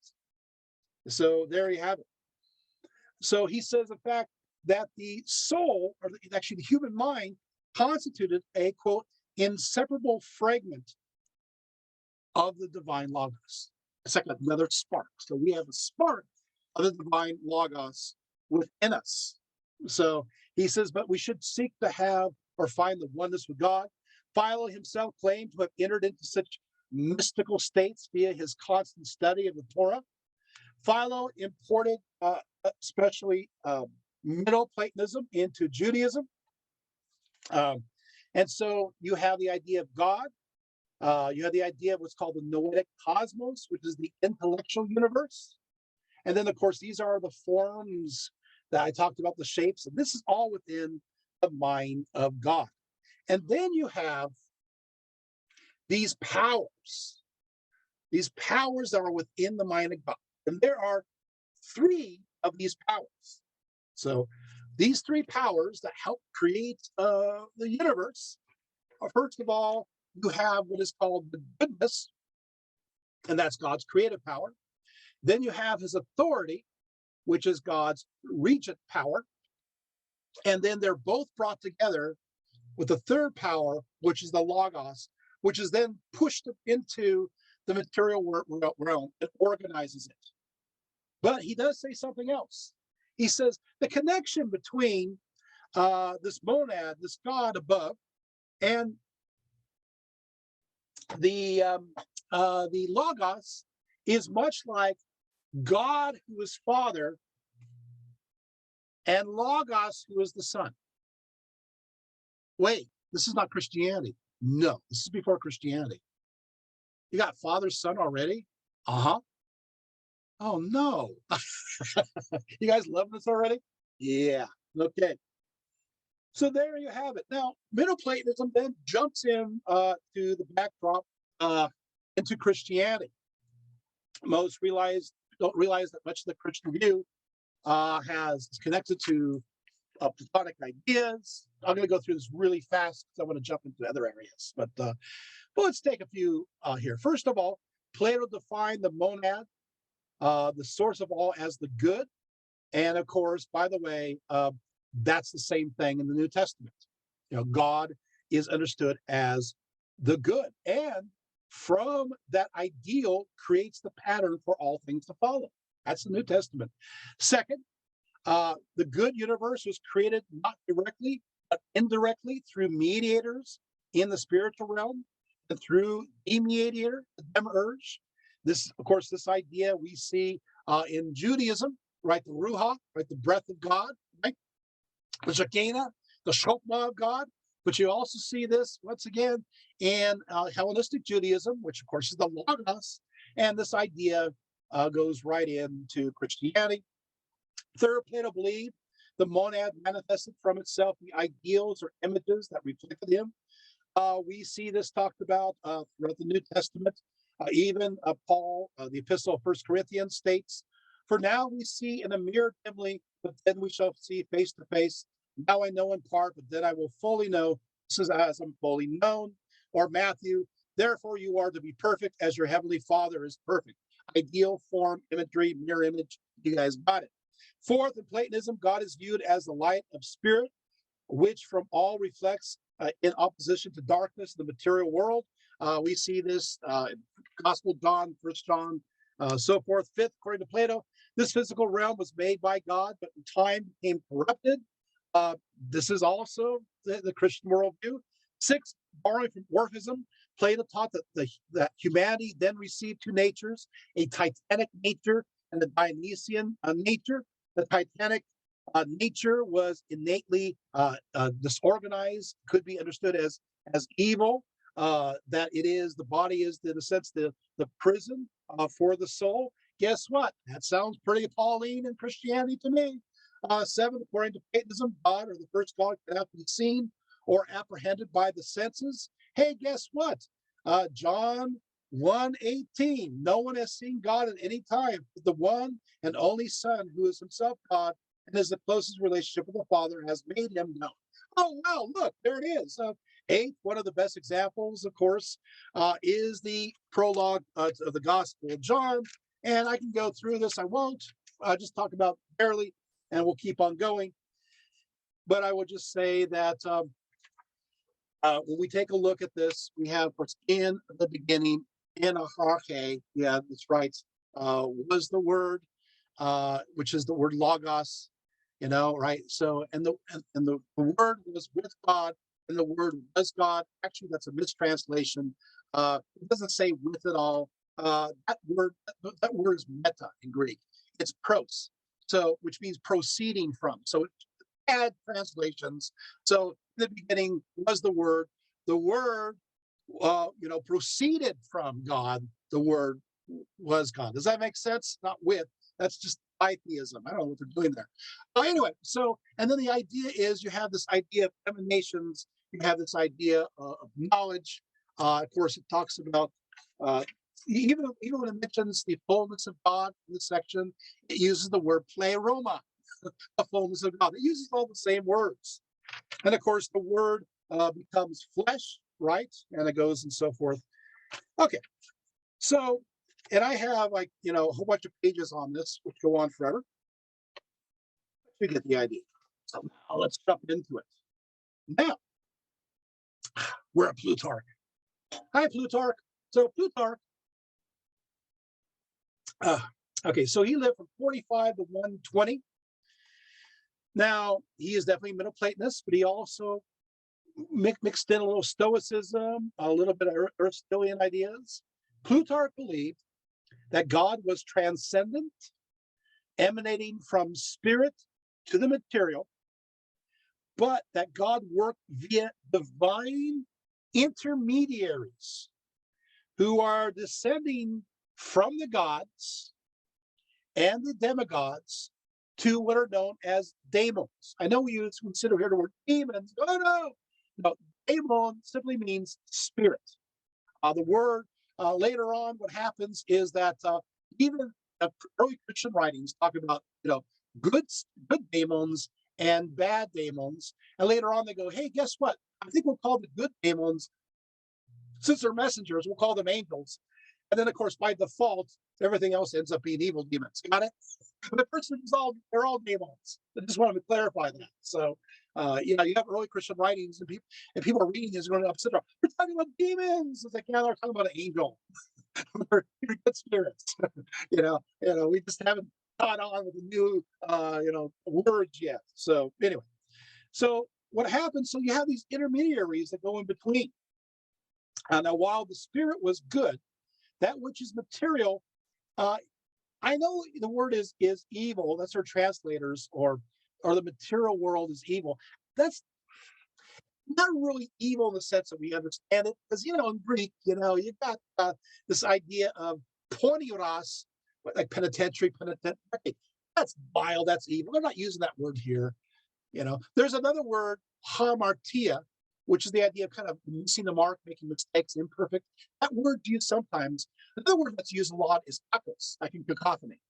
So there you have it. So he says, in fact, that the soul, or actually the human mind, constituted a quote inseparable fragment of the divine logos. It's like another spark. So we have a spark of the divine logos within us. So he says, but we should seek to have or find the oneness with God. Philo himself claimed to have entered into such mystical states via his constant study of the Torah. Philo imported especially Middle Platonism into Judaism. And so you have the idea of God. You have the idea of what's called the noetic cosmos, which is the intellectual universe. And then, of course, these are the forms that I talked about, the shapes. And this is all within the mind of God. And then you have these powers that are within the mind of God. And there are three of these powers. So these three powers that help create the universe are, first of all, you have what is called the goodness, and that's God's creative power. Then you have his authority, which is God's regent power. And then they're both brought together with the third power, which is the logos, which is then pushed into the material realm and organizes it. But he does say something else. He says the connection between this monad, this God above, and the logos is much like God, who is Father, and Logos, who is the Son. Wait, this is not Christianity. No, this is before Christianity. You got Father, Son already? Uh-huh. Oh, no. You guys love this already? Yeah. Okay. So there you have it. Now, Middle Platonism then jumps in to the backdrop into Christianity. Most don't realize that much of the Christian view is connected to Platonic ideas. I'm going to go through this really fast because I want to jump into other areas. But let's take a few here. First of all, Plato defined the monad, the source of all, as the good. And of course, by the way, that's the same thing in the New Testament. God is understood as the good. And from that ideal creates the pattern for all things to follow. That's the New Testament. Second, the good universe was created not directly, but indirectly through mediators in the spiritual realm and through a mediator, the demiurge. This, of course, this idea we see in Judaism, right? The Ruach, right? The breath of God, right? The Shekinah, the Shokmah of God. But you also see this, once again, in Hellenistic Judaism, which, of course, is the Logos. And this idea goes right into Christianity. Third, Plato believed the monad manifested from itself the ideals or images that reflected him. We see this talked about throughout the New Testament. Even Paul, the epistle of 1 Corinthians states, "For now we see in a mirror dimly, but then we shall see face to face. Now I know in part, but then I will fully know, this is as I'm fully known." Or Matthew, "Therefore you are to be perfect as your heavenly Father is perfect." Ideal, form, imagery, mirror image. You guys got it. Fourth, in Platonism, God is viewed as the light of spirit, which from all reflects in opposition to darkness, the material world. We see this in Gospel John, First John, so forth. Fifth, according to Plato, this physical realm was made by God, but in time became corrupted. Uh, this is also the Christian worldview. 6, borrowing from Orphism, Plato taught that humanity then received two natures, a Titanic nature and a Dionysian nature. The Titanic nature was innately disorganized, could be understood as evil. That it is the body is, in a sense, the prison for the soul. Guess what? That sounds pretty Pauline in Christianity to me. 7, according to Platonism, God or the first God cannot be seen or apprehended by the senses. Hey, guess what? John 1:18. No one has seen God at any time. The one and only Son, who is himself God and is the closest relationship with the Father, has made him known. Oh, wow, look, there it is. 8, one of the best examples, of course, is the prologue of the Gospel of John. And I can go through this. I won't. Just talk about barely, and we'll keep on going. But I will just say that when we take a look at this, we have what's in the beginning, in a arche, yeah, that's right, was the word, which is the word logos, right? So, and the word was with God, and the word was God. Actually, that's a mistranslation. It doesn't say with at all. That word is meta in Greek. It's pros, so which means proceeding from. So bad translations. So in the beginning was the word. The word, proceeded from God. The word was God. Does that make sense? Not with. That's just atheism. I don't know what they're doing there. Anyway, so and then the idea is you have this idea of emanations. You have this idea of knowledge. Of course, it talks about even when it mentions the fullness of God in this section, it uses the word pleroma, the fullness of God. It uses all the same words. And of course, the word becomes flesh, right? And it goes and so forth. Okay. So, and I have a whole bunch of pages on this, which go on forever. You get the idea. So now let's jump into it. Now, we're at Plutarch. Hi, Plutarch. So Plutarch, okay, so he lived from 45 to 120. Now, he is definitely Middle Platonist, but he also mixed in a little Stoicism, a little bit of Aristotelian ideas. Plutarch believed that God was transcendent, emanating from spirit to the material, but that God worked via divine intermediaries who are descending from the gods and the demigods to what are known as daemons. I know we consider here the word demons. No, daemon simply means spirit. The word later on, what happens is that even early Christian writings talk about good daemons and bad daemons, and later on they go, hey, guess what? I think we'll call the good daemons, since they're messengers, we'll call them angels. And then, of course, by default, everything else ends up being evil demons. Got it? The person is they're all demons. I just wanted to clarify that. So, you have early Christian writings, and people are reading this and going upset. We're talking about demons. It's like, yeah, they're talking about an angel. We're good spirits. We just haven't caught on with the new, words yet. So anyway, so what happens? So you have these intermediaries that go in between. Now, while the spirit was good, that which is material, I know the word is evil. That's our translators, or the material world is evil. That's not really evil in the sense that we understand it, because in Greek, you've got this idea of ponios, like penitentiary, penitent. Okay, that's vile. That's evil. They're not using that word here. There's another word, hamartia, which is the idea of kind of missing the mark, making mistakes, imperfect. That word used sometimes. Another word that's used a lot is kakos, like in cacophony.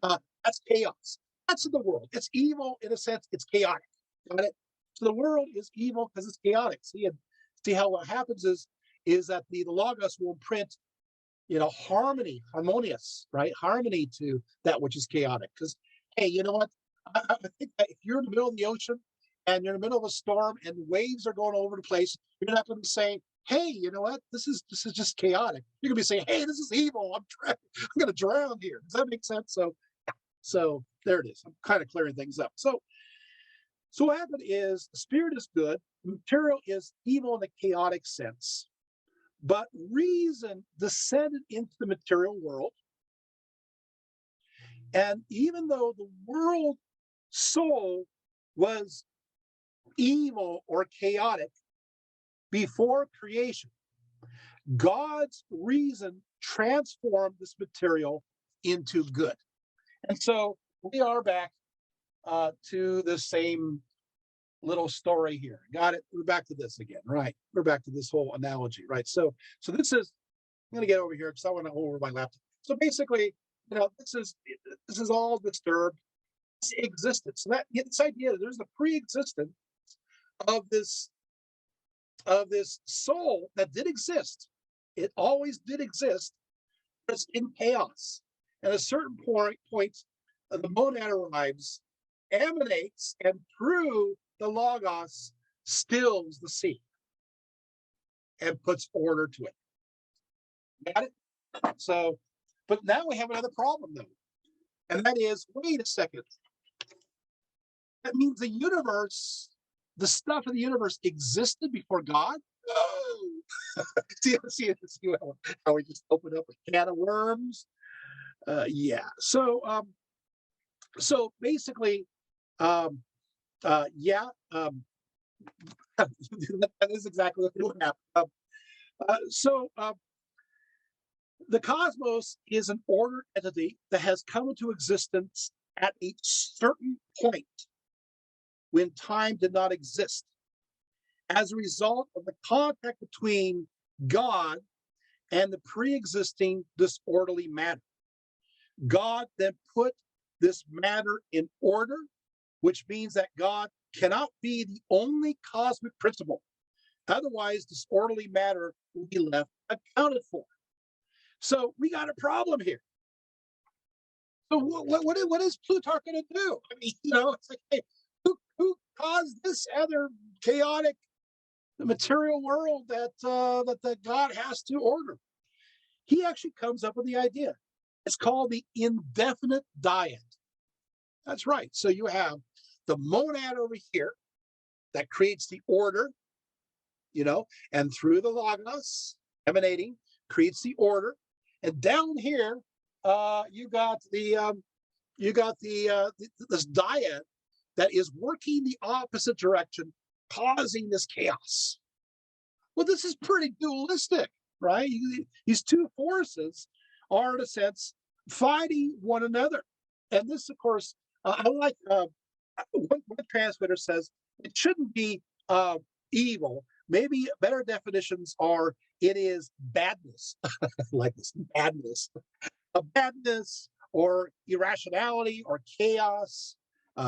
That's chaos. That's in the world. It's evil in a sense. It's chaotic. Got it? So the world is evil because it's chaotic. See how what happens is that the logos will imprint, harmony, harmonious, right? Harmony to that which is chaotic. Because hey, you know what? I think that if you're in the middle of the ocean and you're in the middle of a storm and the waves are going over the place, you're not going to be saying, hey, you know what? This is just chaotic. You're going to be saying, hey, this is evil. I'm going to drown here. Does that make sense? So there it is. I'm kind of clearing things up. So So what happened is the spirit is good, material is evil in the chaotic sense, but reason descended into the material world. And even though the world soul was evil or chaotic before creation, God's reason transformed this material into good. And so we are back to the same little story here. Got it? We're back to this again, right? We're back to this whole analogy, right? So this is, I'm going to get over here because I want to go over my laptop. So basically, this is all disturbed existence. So that this idea that there's the pre-existence of this soul that did exist. It always did exist, but it's in chaos. At a certain point, the monad arrives, emanates, and through the logos stills the sea and puts order to it. Got it? So, but now we have another problem though, and that is, wait a second. That means the universe, the stuff of the universe existed before God? No. see how we just opened up a can of worms? Yeah. So basically, yeah, that is exactly what happened. The cosmos is an ordered entity that has come into existence at a certain point when time did not exist, as a result of the contact between God and the pre-existing disorderly matter. God then put this matter in order, which means that God cannot be the only cosmic principle. Otherwise, disorderly matter will be left accounted for. So we got a problem here. So what is Plutarch going to do? I mean, it's like, hey, who caused this other chaotic material world that God has to order? He actually comes up with the idea. It's called the indefinite dyad. That's right. So you have the monad over here that creates the order, and through the logos emanating creates the order, and down here you got this dyad that is working the opposite direction, causing this chaos. Well, this is pretty dualistic, right? These two forces are, in a sense, fighting one another. And this, of course, I like one translator says it shouldn't be evil. Maybe better definitions are it is badness, like this badness, badness or irrationality or chaos,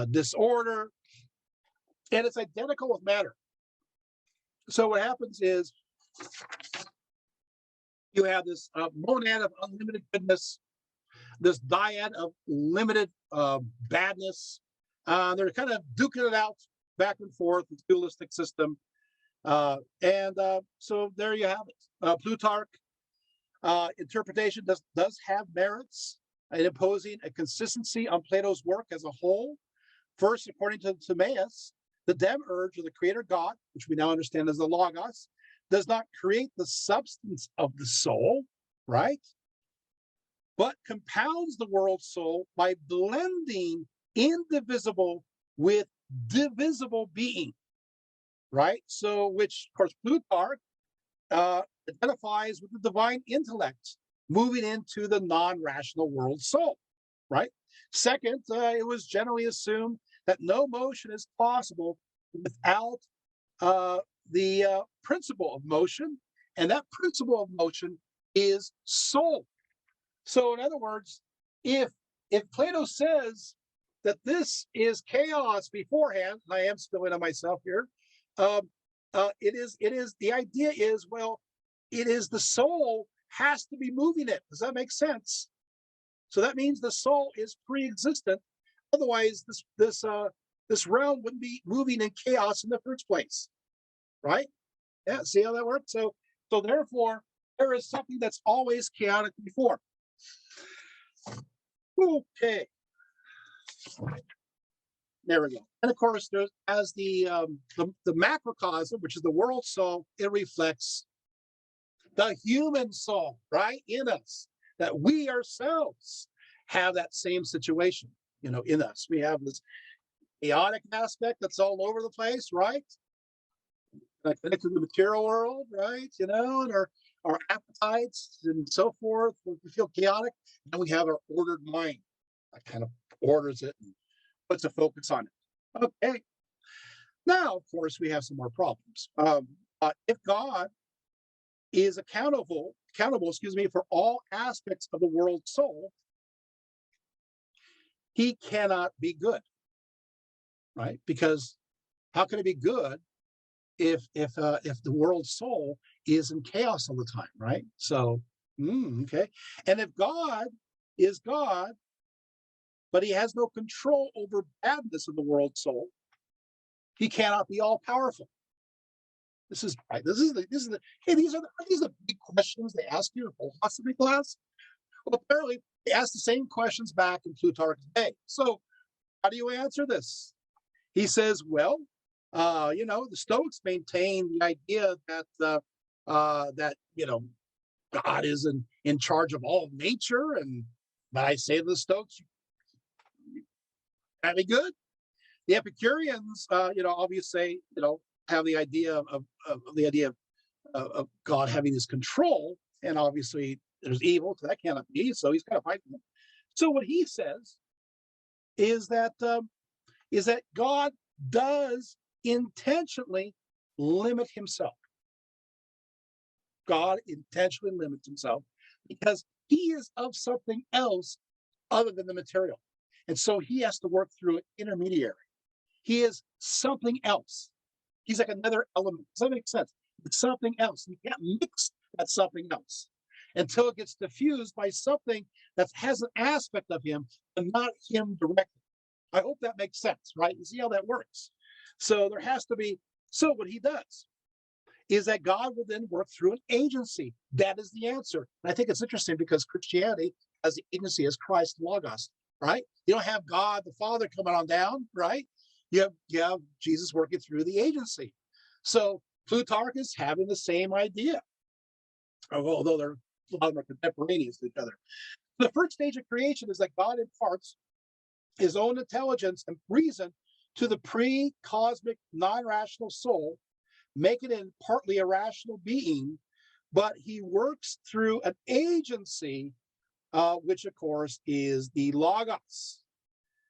disorder, and it's identical with matter. So what happens is you have this monad of unlimited goodness, this dyad of limited badness. They're kind of duking it out back and forth, the dualistic system. So there you have it. Plutarch interpretation does have merits in imposing a consistency on Plato's work as a whole. First, according to Timaeus, the demiurge, or the creator God, which we now understand as the Logos, does not create the substance of the soul, right? But compounds the world soul by blending indivisible with divisible being, right? So, which, of course, Plutarch identifies with the divine intellect, moving into the non-rational world soul, right? Second, it was generally assumed that no motion is possible without the principle of motion, and that principle of motion is soul. So, in other words, if Plato says that this is chaos beforehand, and I am spilling on myself here, it is the idea is, well, it is the soul has to be moving it. Does that make sense? So that means the soul is pre-existent. Otherwise, this realm wouldn't be moving in chaos in the first place, right? Yeah, see how that works? So therefore, there is something that's always chaotic before. Okay. There we go. And of course, there's as the macrocosm, which is the world soul, it reflects the human soul, right, in us. That we ourselves have that same situation, in us. We have this chaotic aspect that's all over the place, right? Connected to the material world, right? And our appetites and so forth. We feel chaotic, and we have our ordered mind that kind of orders it and puts a focus on it. Okay. Now, of course, we have some more problems. If God is accountable, for all aspects of the world soul, he cannot be good, right? Because how can it be good if the world soul is in chaos all the time, right? So, okay. And if God is God, but he has no control over badness of the world soul, he cannot be all powerful. This is right. Hey, are these the big questions they ask you in philosophy class? Well, apparently they ask the same questions back in Plutarch's day. So how do you answer this? He says, well, the Stoics maintain the idea that God is in charge of all nature, and but I say to the Stoics, that'd be good. The Epicureans, obviously, have the idea of God having his control, and obviously there's evil, so that cannot be. So he's kind of fighting them. So what he says is that God does intentionally limit himself. God intentionally limits himself because he is of something else other than the material. And so he has to work through an intermediary. He is something else. He's like another element. Does that make sense? It's something else. You can't mix that something else until it gets diffused by something that has an aspect of him, but not him directly. I hope that makes sense, right? You see how that works? So there has to be, so what he does is that God will then work through an agency. That is the answer. And I think it's interesting because Christianity has the agency as Christ Logos, right? You don't have God the Father coming on down, right? You have Jesus working through the agency. So Plutarch is having the same idea, although a lot of them are contemporaneous to each other. The first stage of creation is that God imparts his own intelligence and reason to the pre-cosmic non-rational soul, making it partly a rational being, but he works through an agency, which of course is the Logos.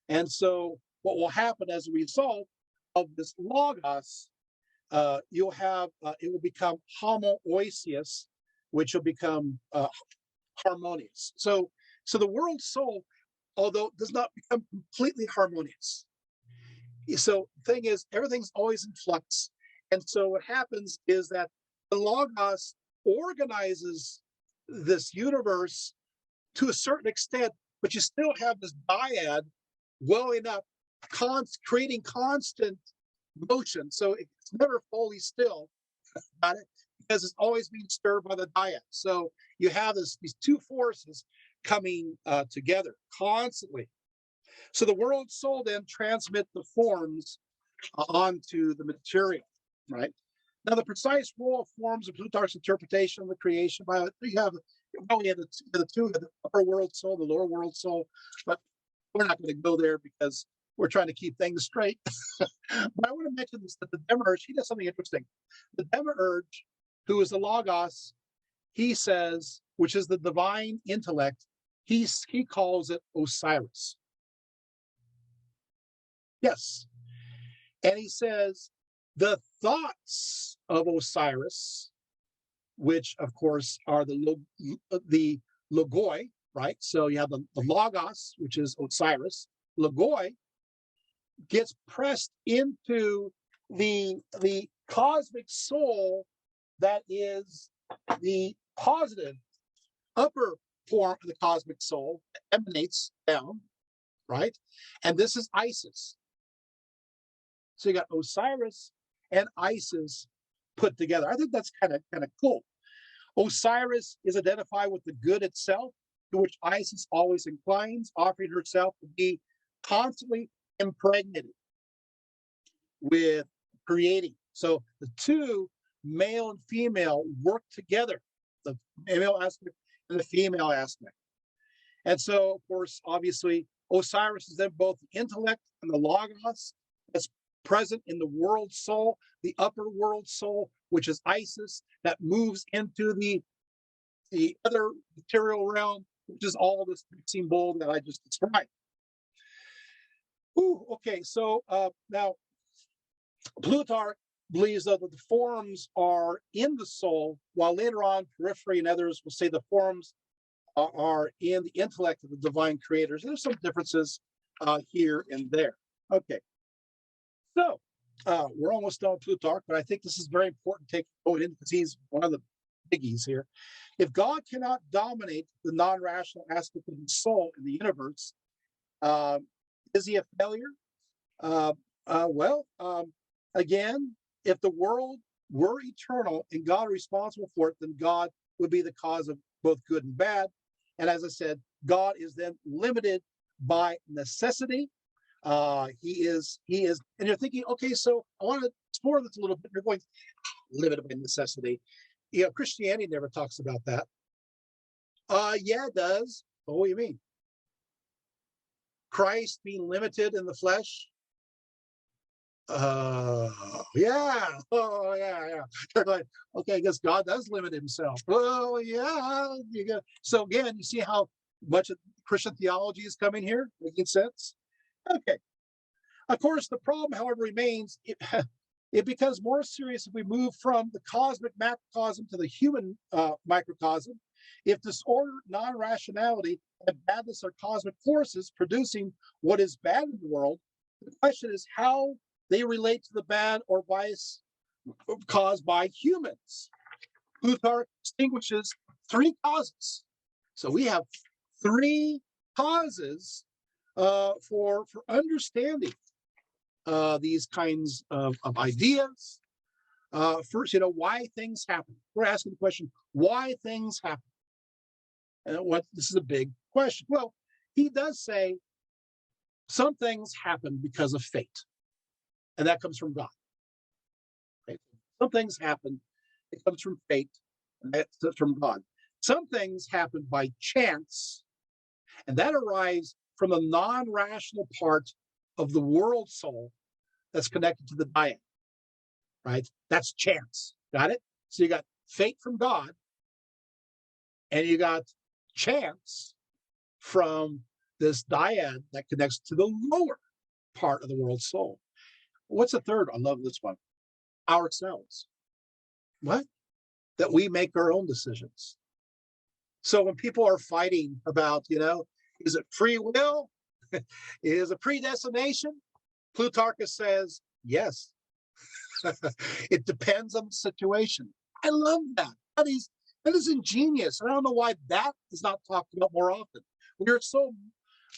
And so what will happen as a result of this Logos, you'll have, it will become homoousios, which will become harmonious. So the world soul, although does not become completely harmonious. So the thing is, everything's always in flux. And so what happens is that the Logos organizes this universe to a certain extent, but you still have this dyad welling up, creating constant motion. So it's never fully still, got it? Because it's always being stirred by the dyad. So you have these two forces coming together constantly. So the world soul then transmit the forms onto the material, right? Now, the precise role of forms of Plutarch's interpretation of the creation, we have the upper world soul, the lower world soul, but we're not going to go there because we're trying to keep things straight. But I want to mention this, that the Demiurge, he does something interesting. The Demiurge, who is the Logos, he says, which is the divine intellect, he calls it Osiris. Yes. And he says the thoughts of Osiris, which of course are the logoi, right? So you have the Logos, which is Osiris. Logoi gets pressed into the cosmic soul that is the positive upper form of the cosmic soul that emanates down, right? And this is Isis. So you got Osiris and Isis put together. I think that's kind of cool. Osiris is identified with the good itself, to which Isis always inclines, offering herself to be constantly impregnated. with creating. So the two, male and female, work together, the male aspect and the female aspect. And so, of course, obviously, Osiris is then both the intellect and the logos that's present in the world soul, the upper world soul, which is Isis, that moves into the other material realm, which is all this mixing bowl that I just described. Ooh, okay, so now Plutarch believes that the forms are in the soul, while later on, Periphery and others will say the forms are in the intellect of the divine creators. There's some differences here and there. Okay, so we're almost done with Plutarch, but I think this is very important to take going in because he's one of the biggies here. If God cannot dominate the non-rational aspect of the soul in the universe, is he a failure? Well, again, if the world were eternal and God responsible for it, then God would be the cause of both good and bad. And as I said, God is then limited by necessity. He is, and you're thinking, okay, so I want to explore this a little bit. You're going limited by necessity. You know, Christianity never talks about that. Yeah, it does. Oh, what do you mean? Christ being limited in the flesh? Yeah. Oh, yeah. They're like, okay, I guess God does limit himself. Oh, yeah. So again, you see how much of Christian theology is coming here, making sense? Okay. Of course, the problem, however, remains. It becomes more serious if we move from the cosmic macrocosm to the human microcosm. If disorder, non-rationality, and badness are cosmic forces producing what is bad in the world, the question is how they relate to the bad or vice caused by humans. Plutarch distinguishes three causes. So we have three causes for understanding these kinds of ideas. First, why things happen. We're asking the question, why things happen? And this is a big question. Well, he does say some things happen because of fate, and that comes from God. Right? Some things happen, it comes from fate, and that's from God. Some things happen by chance, and that arrives from the non-rational part of the world soul that's connected to the dyad, right? That's chance. Got it? So you got fate from God, and you got chance from this dyad that connects to the lower part of the world soul. What's the third? I love this one. Ourselves. What? That we make our own decisions. So when people are fighting about, is it free will? Is it predestination? Plutarchus says, yes. It depends on the situation. I love that. That is ingenious. And I don't know why that is not talked about more often. We're so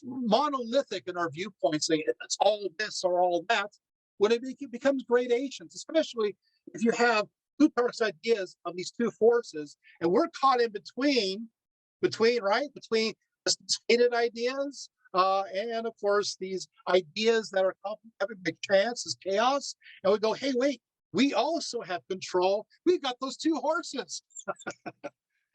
monolithic in our viewpoints, saying it's all this or all that, when it becomes gradations, especially if you have Plutarch's ideas of these two forces, and we're caught in between the stated ideas and of course these ideas that are having big chance as chaos, and we go, hey, wait, we also have control. We've got those two horses,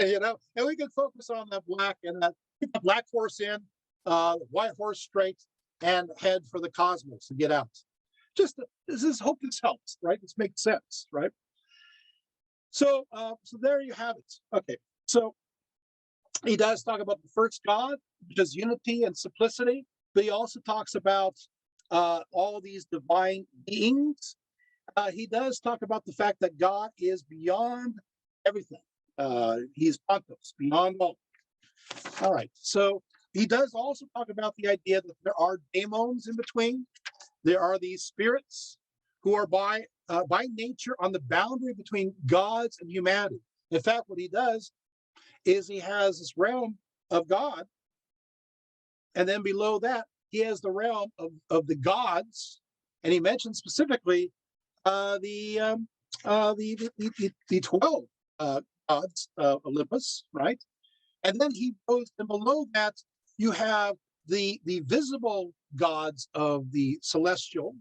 and we can focus on that black and that black horse in, white horse straight, and head for the cosmos and get out. Hope this helps, right? This makes sense, right? So there you have it. Okay, so he does talk about the first God, which is unity and simplicity, but he also talks about all of these divine beings. He does talk about the fact that God is beyond everything. He's Pantos, beyond all. All right, so he does also talk about the idea that there are daemons in between. There are these spirits who are by nature on the boundary between gods and humanity. In fact, what he does is he has this realm of God, and then below that, he has the realm of the gods, and he mentions specifically the 12 gods of Olympus, right? And then he goes, and below that, you have the visible gods of the celestial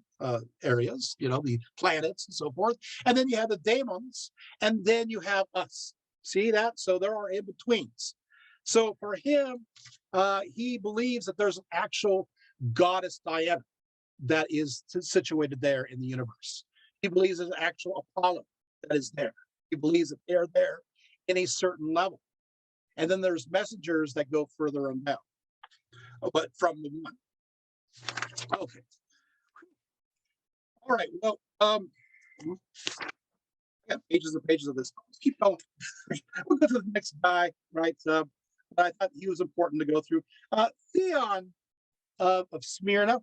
areas, the planets and so forth. And then you have the daemons, and then you have us. See that? So there are in betweens. So for him, he believes that there's an actual goddess Diana that is situated there in the universe. He believes there's an actual Apollo that is there. He believes that they're there in a certain level. And then there's messengers that go further on down, but from the one. Okay. All right. Well, I got pages and pages of this. Let's keep going. We'll go to the next guy, right? But I thought he was important to go through. Theon of Smyrna.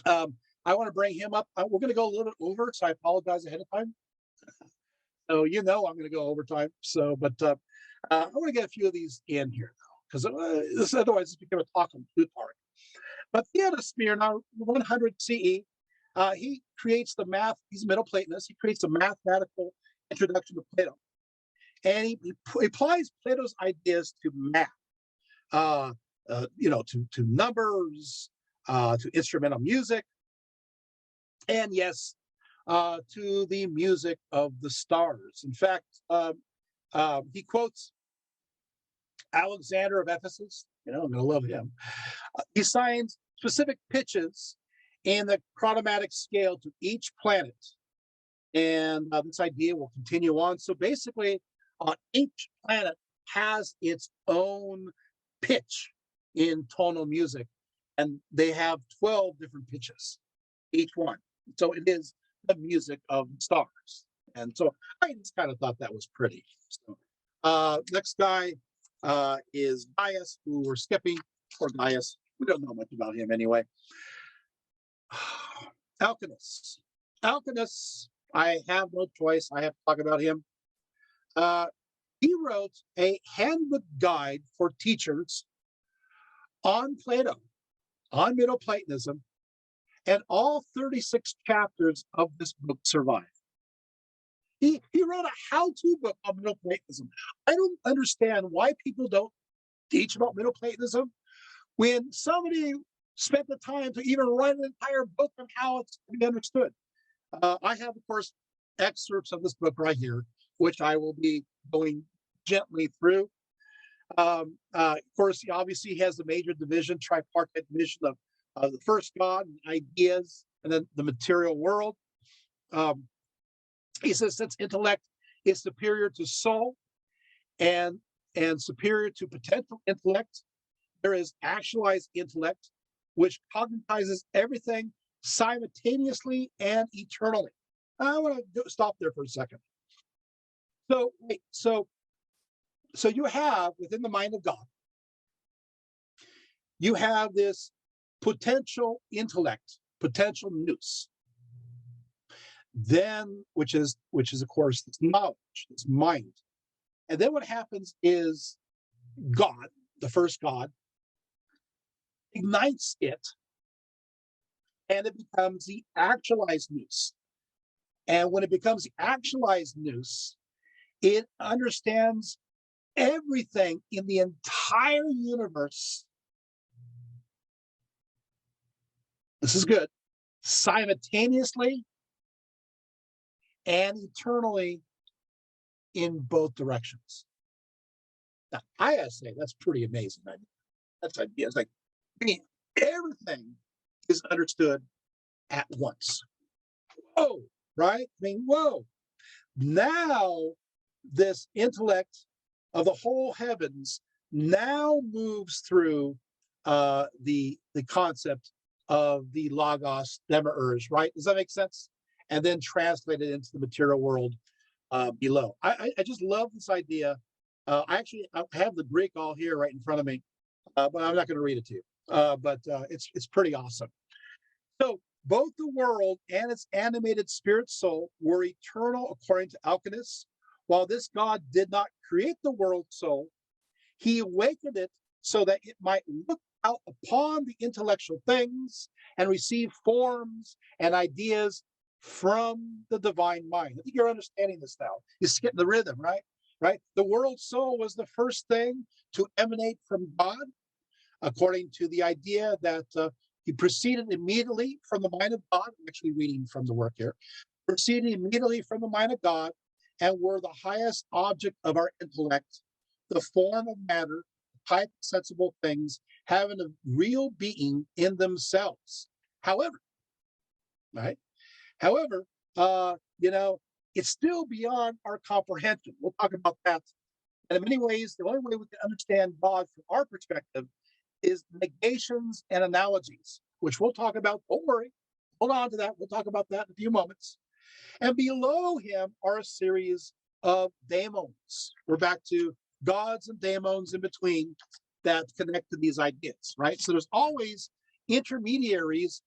I want to bring him up. We're going to go a little bit over, so I apologize ahead of time. So I'm going to go over time. So, but I want to get a few of these in here though, because otherwise it's become a talk on Plutarch. But Theon of Smyrna, 100 CE, he creates the math. He's a Middle Platonist. He creates a mathematical introduction to Plato, and he applies Plato's ideas to math, to numbers, to instrumental music, and yes, to the music of the stars. In fact, he quotes Alexander of Ephesus. I'm going to love him. He assigns specific pitches in the chronomatic scale to each planet. And this idea will continue on. So basically, each planet has its own pitch in tonal music, and they have 12 different pitches, each one. So it is the music of the stars. And so I just kind of thought that was pretty. So, next guy is Gaius, who we're skipping. Poor Gaius. We don't know much about him anyway. Alchemists. Alchemists, I have no choice. I have to talk about him. He wrote a handbook guide for teachers on Plato, on Middle Platonism, and all 36 chapters of this book survive. He wrote a how-to book on Middle Platonism. I don't understand why people don't teach about Middle Platonism when somebody spent the time to even write an entire book on how it's to be understood. I have, of course, excerpts of this book right here, which I will be going gently through. Of course, obviously, he has the major division, tripartite division of the first God, ideas, and then the material world. He says since intellect is superior to soul and superior to potential intellect, there is actualized intellect, which cognizes everything simultaneously and eternally. I want to stop there for a second. So you have within the mind of God, you have this potential intellect, potential nous. Then, which is of course this knowledge, this mind. And then what happens is God, the first God, ignites it, and it becomes the actualized nous. And when it becomes the actualized nous, it understands everything in the entire universe. This is good. Simultaneously and eternally in both directions. Now, I gotta say, that's pretty amazing. That's idea. It's like, everything is understood at once. Whoa, right? Whoa. Now, this intellect of the whole heavens now moves through the concept of the logos demiurge, right? Does that make sense? And then translated into the material world below. I just love this idea. I have the Greek all here right in front of me, but I'm not going to read it to you. But it's pretty awesome. So both the world and its animated spirit soul were eternal according to alchemists. While this God did not create the world soul, he awakened it so that it might look out upon the intellectual things and receive forms and ideas from the divine mind. I think you're understanding this now. You're getting the rhythm, right? Right? The world soul was the first thing to emanate from God, according to the idea that He proceeded immediately from the mind of God. I'm actually reading from the work here. Proceeded immediately from the mind of God, and were the highest object of our intellect, the form of matter, type of sensible things, having a real being in themselves. However, right? However, it's still beyond our comprehension. We'll talk about that. And in many ways, the only way we can understand God from our perspective is negations and analogies, which we'll talk about. Don't worry. Hold on to that. We'll talk about that in a few moments. And below him are a series of daemons. We're back to gods and daemons in between that connect to these ideas, right? So there's always intermediaries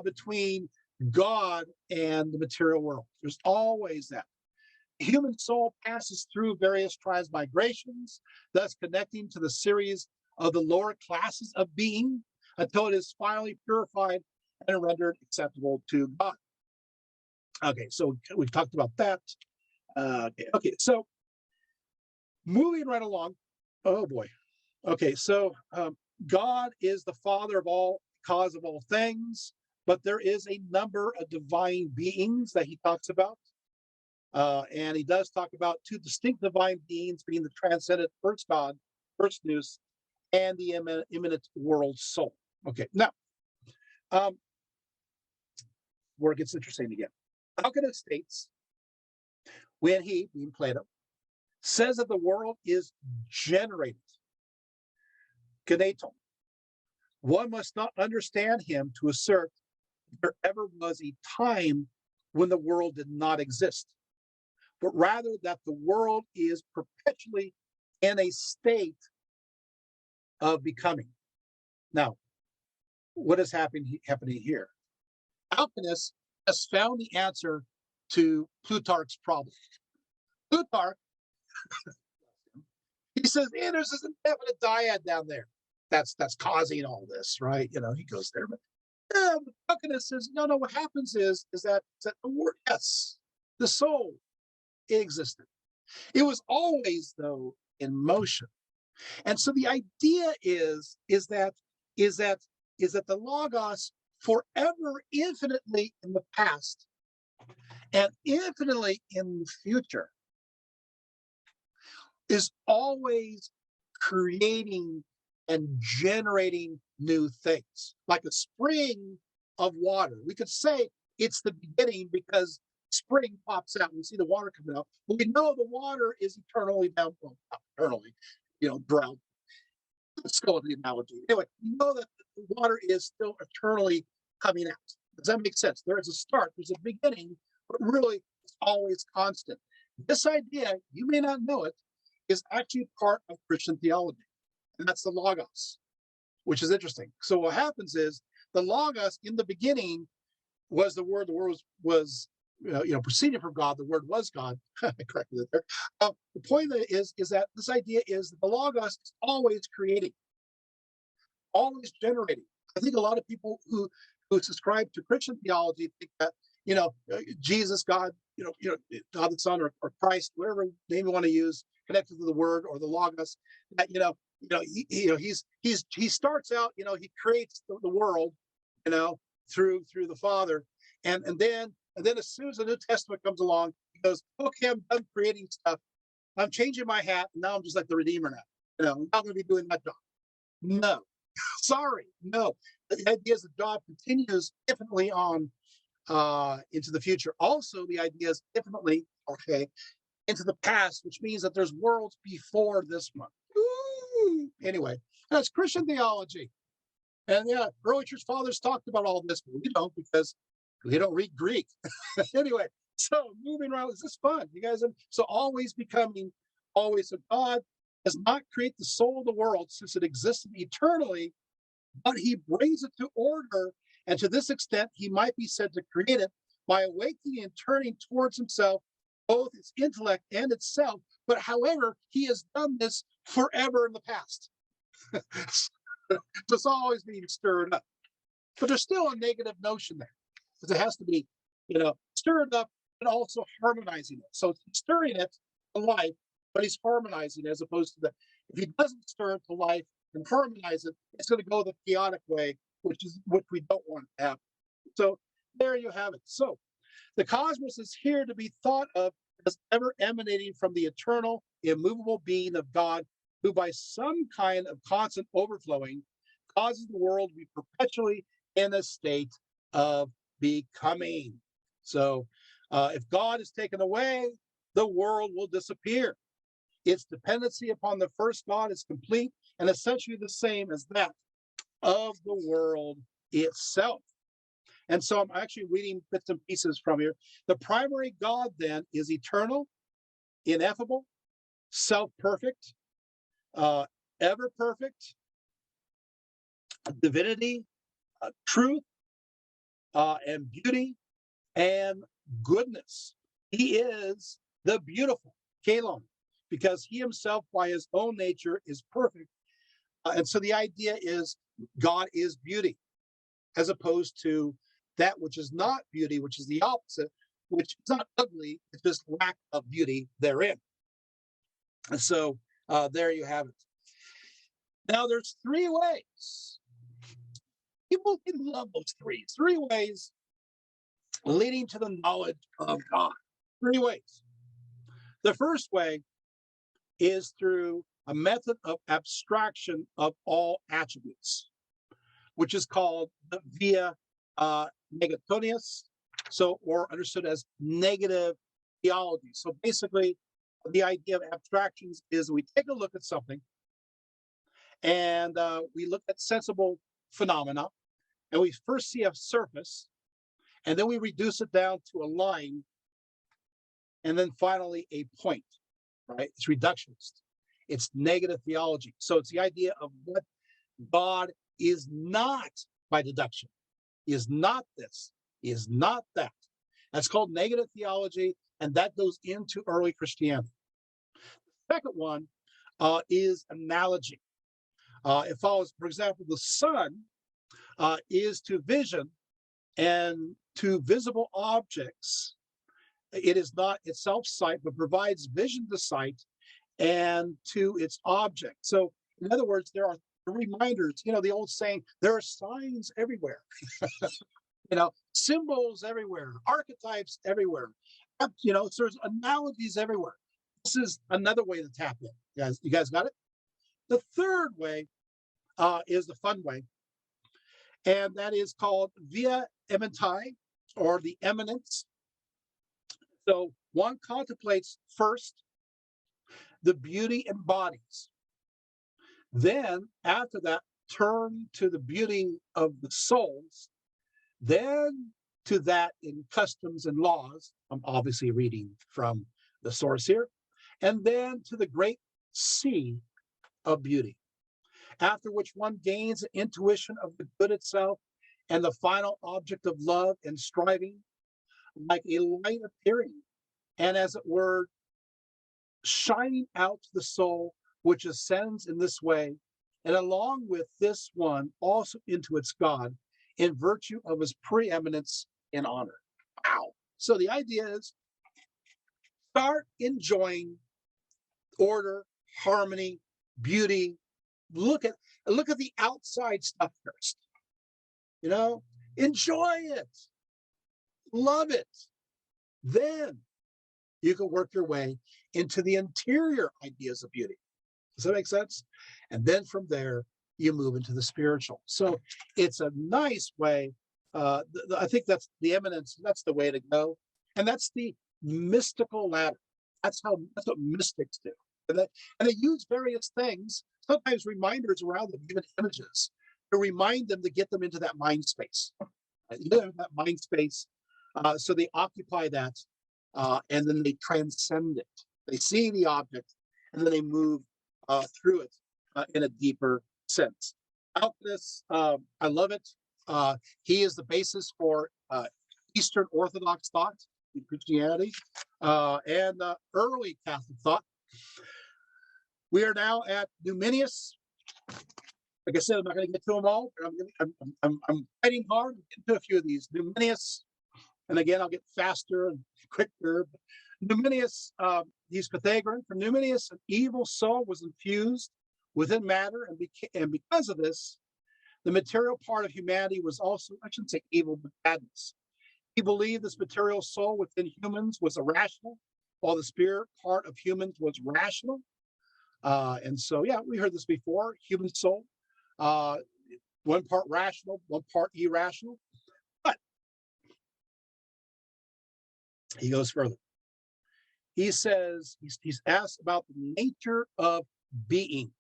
between God and the material world. There's always that. The human soul passes through various transmigrations, thus connecting to the series of the lower classes of being until it is finally purified and rendered acceptable to God. Okay, so we've talked about that. Okay, so moving right along. Oh boy. Okay, so God is the Father of all, cause of all things, but there is a number of divine beings that he talks about. And he does talk about two distinct divine beings being the transcendent first God, first nous, and the immanent world soul. Okay, now, where it gets interesting again. Platonism states, when he, being Plato, says that the world is generated, geneton, one must not understand him to assert there ever was a time when the world did not exist, but rather that the world is perpetually in a state of becoming. Now, what is happening here? Alchemists has found the answer to Plutarch's problem. Plutarch, he says, there's this indefinite dyad down there that's causing all this, right? He goes there, but Alchemist says, no, what happens is that the word, yes, the soul, it existed. It was always, though, in motion. And so the idea is that the Logos, forever infinitely in the past and infinitely in the future, is always creating and generating new things, like a spring of water. We could say it's the beginning because spring pops out and we see the water coming out, but we know the water is eternally down, well, not eternally, drowned. Let's go with the analogy. Anyway, we know that the water is still eternally coming out. Does that make sense? There is a start, there's a beginning, but really it's always constant. This idea, you may not know it, is actually part of Christian theology, and that's the Logos, which is interesting. So what happens is the Logos in the beginning was the Word. The Word was proceeding from God. The Word was God. I corrected it there. The point is that this idea is that the Logos is always creating, always generating. I think a lot of people who subscribe to Christian theology think that Jesus, God, God the Son, or Christ, whatever name you want to use, connected to the Word or the Logos, that he starts out, he creates the world, through the Father, and then as soon as the New Testament comes along, he goes, okay, I'm done creating stuff. I'm changing my hat, and now I'm just like the Redeemer now. I'm not going to be doing that job. No, sorry, no. The idea is the job continues infinitely on into the future. Also, the idea is infinitely, into the past, which means that there's worlds before this one. Ooh. Anyway, that's Christian theology. And early church fathers talked about all this, but we don't because we don't read Greek. Anyway, so moving around, is this fun? You guys so always becoming, always. So God does not create the soul of the world since it existed eternally, but he brings it to order. And to this extent, he might be said to create it by awakening and turning towards himself both its intellect and itself. But however, he has done this forever in the past. It's always being stirred up. But there's still a negative notion there, because it has to be, stirred up and also harmonizing it. So he's stirring it to life, but he's harmonizing it, as opposed to if he doesn't stir it to life and harmonize it, it's going to go the chaotic way which we don't want to have. So there you have it. So the cosmos is here to be thought of as ever emanating from the eternal, immovable being of God, who by some kind of constant overflowing causes the world to be perpetually in a state of becoming. So if God is taken away, the world will disappear. Its dependency upon the first God is complete and essentially the same as that of the world itself. And so I'm actually reading bits and pieces from here. The primary God then is eternal, ineffable, self-perfect, ever perfect, divinity, truth, and beauty, and goodness. He is the beautiful, Kalon, because he himself, by his own nature, is perfect. And so the idea is God is beauty, as opposed to that which is not beauty, which is the opposite, which is not ugly, it's just lack of beauty therein. And so there you have it. Now there's three ways. People can love those three ways leading to the knowledge of God. Three ways. The first way is through a method of abstraction of all attributes, which is called the via negationius, so or understood as negative theology. So basically, the idea of abstractions is we take a look at something and we look at sensible phenomena, and we first see a surface, and then we reduce it down to a line, and then finally a point, right? It's reductionist. It's negative theology. So it's the idea of what God is not by deduction. He is not this. He is not that. That's called negative theology, and that goes into early Christianity. The second one is analogy. It follows, for example, the sun is to vision and to visible objects. It is not itself sight, but provides vision to sight and to its object. So, in other words, there are reminders. You know, the old saying, there are signs everywhere. You know, symbols everywhere, archetypes everywhere. You know, so there's analogies everywhere. This is another way to tap in. You guys got it? The third way is the fun way, and that is called via ementai, or the eminence. So one contemplates first the beauty in bodies. Then, after that, turn to the beauty of the souls. Then to that in customs and laws. I'm obviously reading from the source here. And then to the great sea of beauty. After which one gains an intuition of the good itself and the final object of love and striving, like a light appearing, and as it were, shining out to the soul, which ascends in this way, and along with this one also into its God, in virtue of his preeminence in honor. Wow. So the idea is start enjoying order, harmony, beauty. Look at the outside stuff first. You know, enjoy it, love it. Then you can work your way into the interior ideas of beauty. Does that make sense? And then from there, you move into the spiritual. So it's a nice way. I think that's the eminence. That's the way to go. And that's the mystical ladder. That's what mystics do. And they use various things, sometimes reminders around them, even images, to remind them to get them into that mind space. That mind space. So they occupy that, and then they transcend it. They see the object, and then they move through it in a deeper sense. Alchemist, I love it. He is the basis for Eastern Orthodox thought in Christianity and early Catholic thought. We are now at Numenius. Like I said, I'm not going to get to them all. I'm fighting hard to get to a few of these. Numenius, and again, I'll get faster and quicker. Numenius, he's Pythagorean. For Numenius, an evil soul was infused within matter, and because of this, The material part of humanity was also, I shouldn't say evil, but badness. He believed this material soul within humans was irrational, while the spirit part of humans was rational. And so, yeah, we heard this before. Human soul, uh, one part rational, one part irrational. But he goes further. He says he's asked about the nature of being,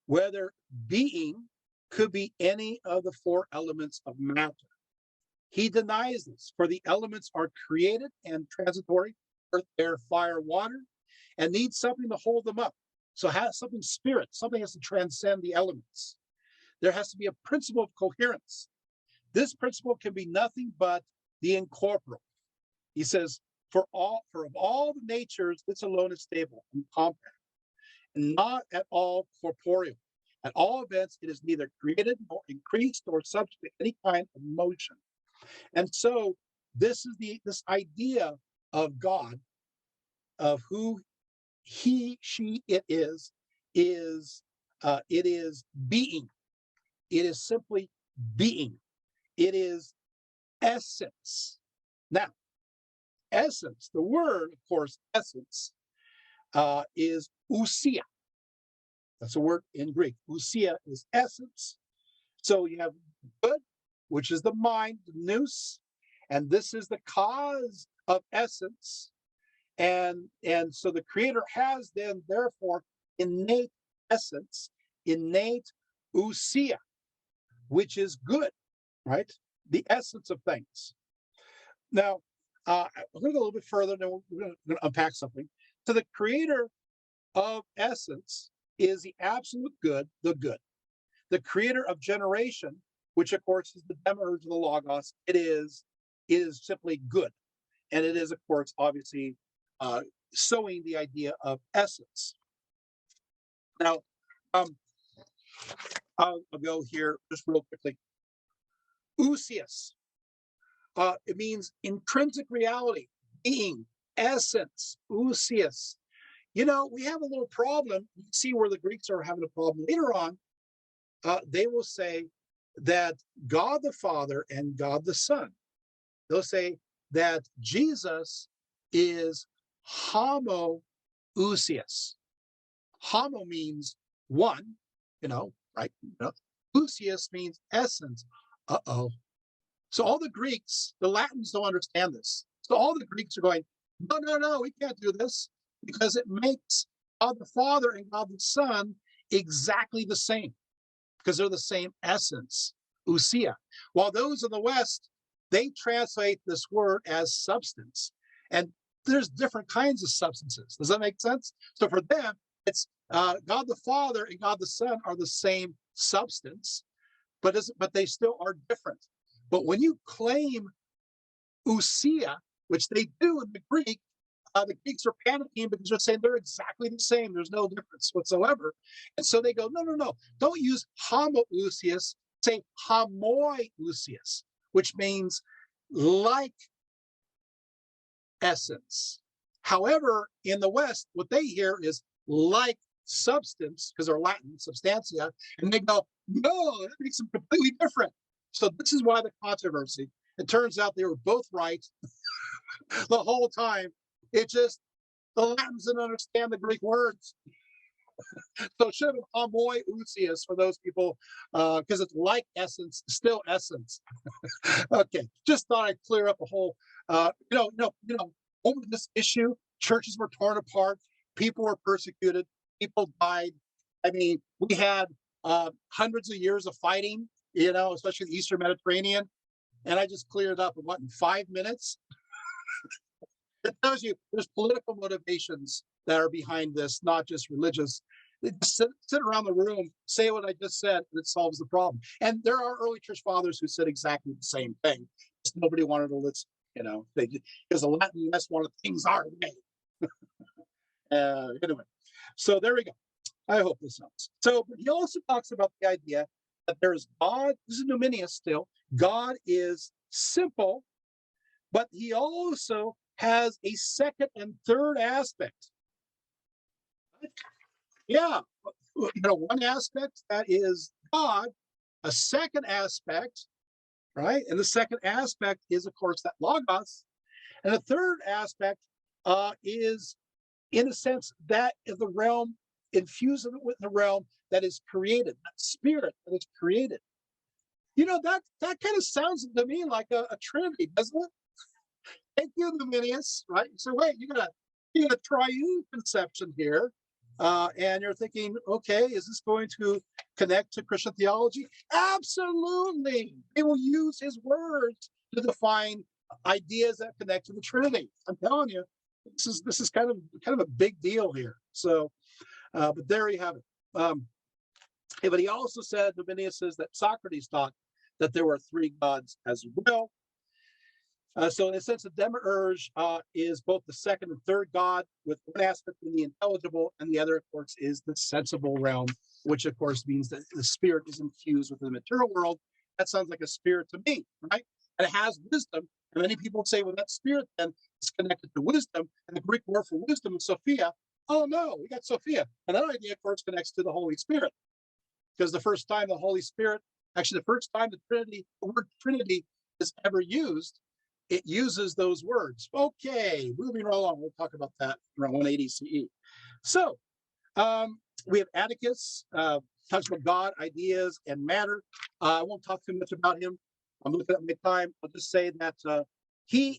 whether being could be any of the four elements of matter. He denies this, for the elements are created and transitory, earth, air, fire, water, and need something to hold them up. So has something spirit, something has to transcend the elements. There has to be a principle of coherence. This principle can be nothing but the incorporeal. He says, for of all the natures, this alone is stable and compact, and not at all corporeal. At all events, it is neither created nor increased nor subject to any kind of motion. And so this is this idea of God, of who he, she, it is it is being. It is simply being. It is essence. Now, essence, the word, of course, essence, is ousia. That's a word in Greek. Ousia is essence. So you have good, which is the mind, the nous, and this is the cause of essence. And so the creator has then, therefore, innate essence, innate ousia, which is good, right? The essence of things. Now, I'm going to go a little bit further, then we're going to unpack something. So the creator of essence is the absolute good, the good. The creator of generation, which of course is the demiurge of the Logos, it is simply good. And it is, of course, obviously sowing the idea of essence. Now, I'll go here just real quickly. Ousios. It means intrinsic reality, being, essence, ousios. You know, we have a little problem. You see where the Greeks are having a problem later on. They will say that God the Father and God the Son, they'll say that Jesus is homoousios. Homo means one, right? Ousios means essence. Uh-oh. So all the Greeks, the Latins don't understand this. So all the Greeks are going, no, we can't do this because it makes God the Father and God the Son exactly the same because they're the same essence, ousia. While those in the West, they translate this word as substance. And there's different kinds of substances. Does that make sense? So for them, it's God the Father and God the Son are the same substance, but they still are different. But when you claim ousia, which they do in the Greek, the Greeks are panicking because they're saying they're exactly the same. There's no difference whatsoever. And so they go, no. Don't use homoousios, say homoiousios, which means like essence. However, in the West, what they hear is like substance, because they're Latin, substantia, and they go, no, that makes them completely different. So this is why the controversy. It turns out they were both right the whole time. It just, the Latins didn't understand the Greek words. So it should have been homoiousios for those people, because it's like essence, still essence. Okay, just thought I'd clear up a whole, over this issue, churches were torn apart, people were persecuted, people died. I mean, we had hundreds of years of fighting, especially the Eastern Mediterranean, and I just cleared it up in 5 minutes? It tells you there's political motivations that are behind this, not just religious. Just sit around the room, say what I just said, and it solves the problem. And there are early church fathers who said exactly the same thing. Just nobody wanted to listen, because the Latin, that's one of the things our way. Anyway, so there we go. I hope this helps. So, but he also talks about the idea that there is God. This is Numenius still. God is simple, but he also has a second and third aspect. Yeah, one aspect that is God, a second aspect, right? And the second aspect is, of course, that logos. And the third aspect is, in a sense, that is the realm, infused with the realm that is created, that spirit that is created. That kind of sounds to me like a trinity, doesn't it? Thank you, Numinius, right? So wait, you got a triune conception here. And you're thinking, okay, is this going to connect to Christian theology? Absolutely. They will use his words to define ideas that connect to the Trinity. I'm telling you, this is kind of a big deal here. So, but there you have it. But he also said, Dominius says that Socrates taught that there were three gods as well. So in a sense, the demiurge is both the second and third god, with one aspect being the intelligible, and the other, of course, is the sensible realm, which of course means that the spirit is infused with the material world. That sounds like a spirit to me, right? And it has wisdom. And many people say, well, that spirit then is connected to wisdom. And the Greek word for wisdom is Sophia. Oh no, we got Sophia. And that idea, of course, connects to the Holy Spirit. Because the first time the Holy Spirit, actually the first time the word Trinity is ever used, it uses those words. Okay, moving right along. We'll talk about that around 180 CE. So we have Atticus, talks about God, ideas, and matter. I won't talk too much about him. I'm looking at my time. I'll just say that he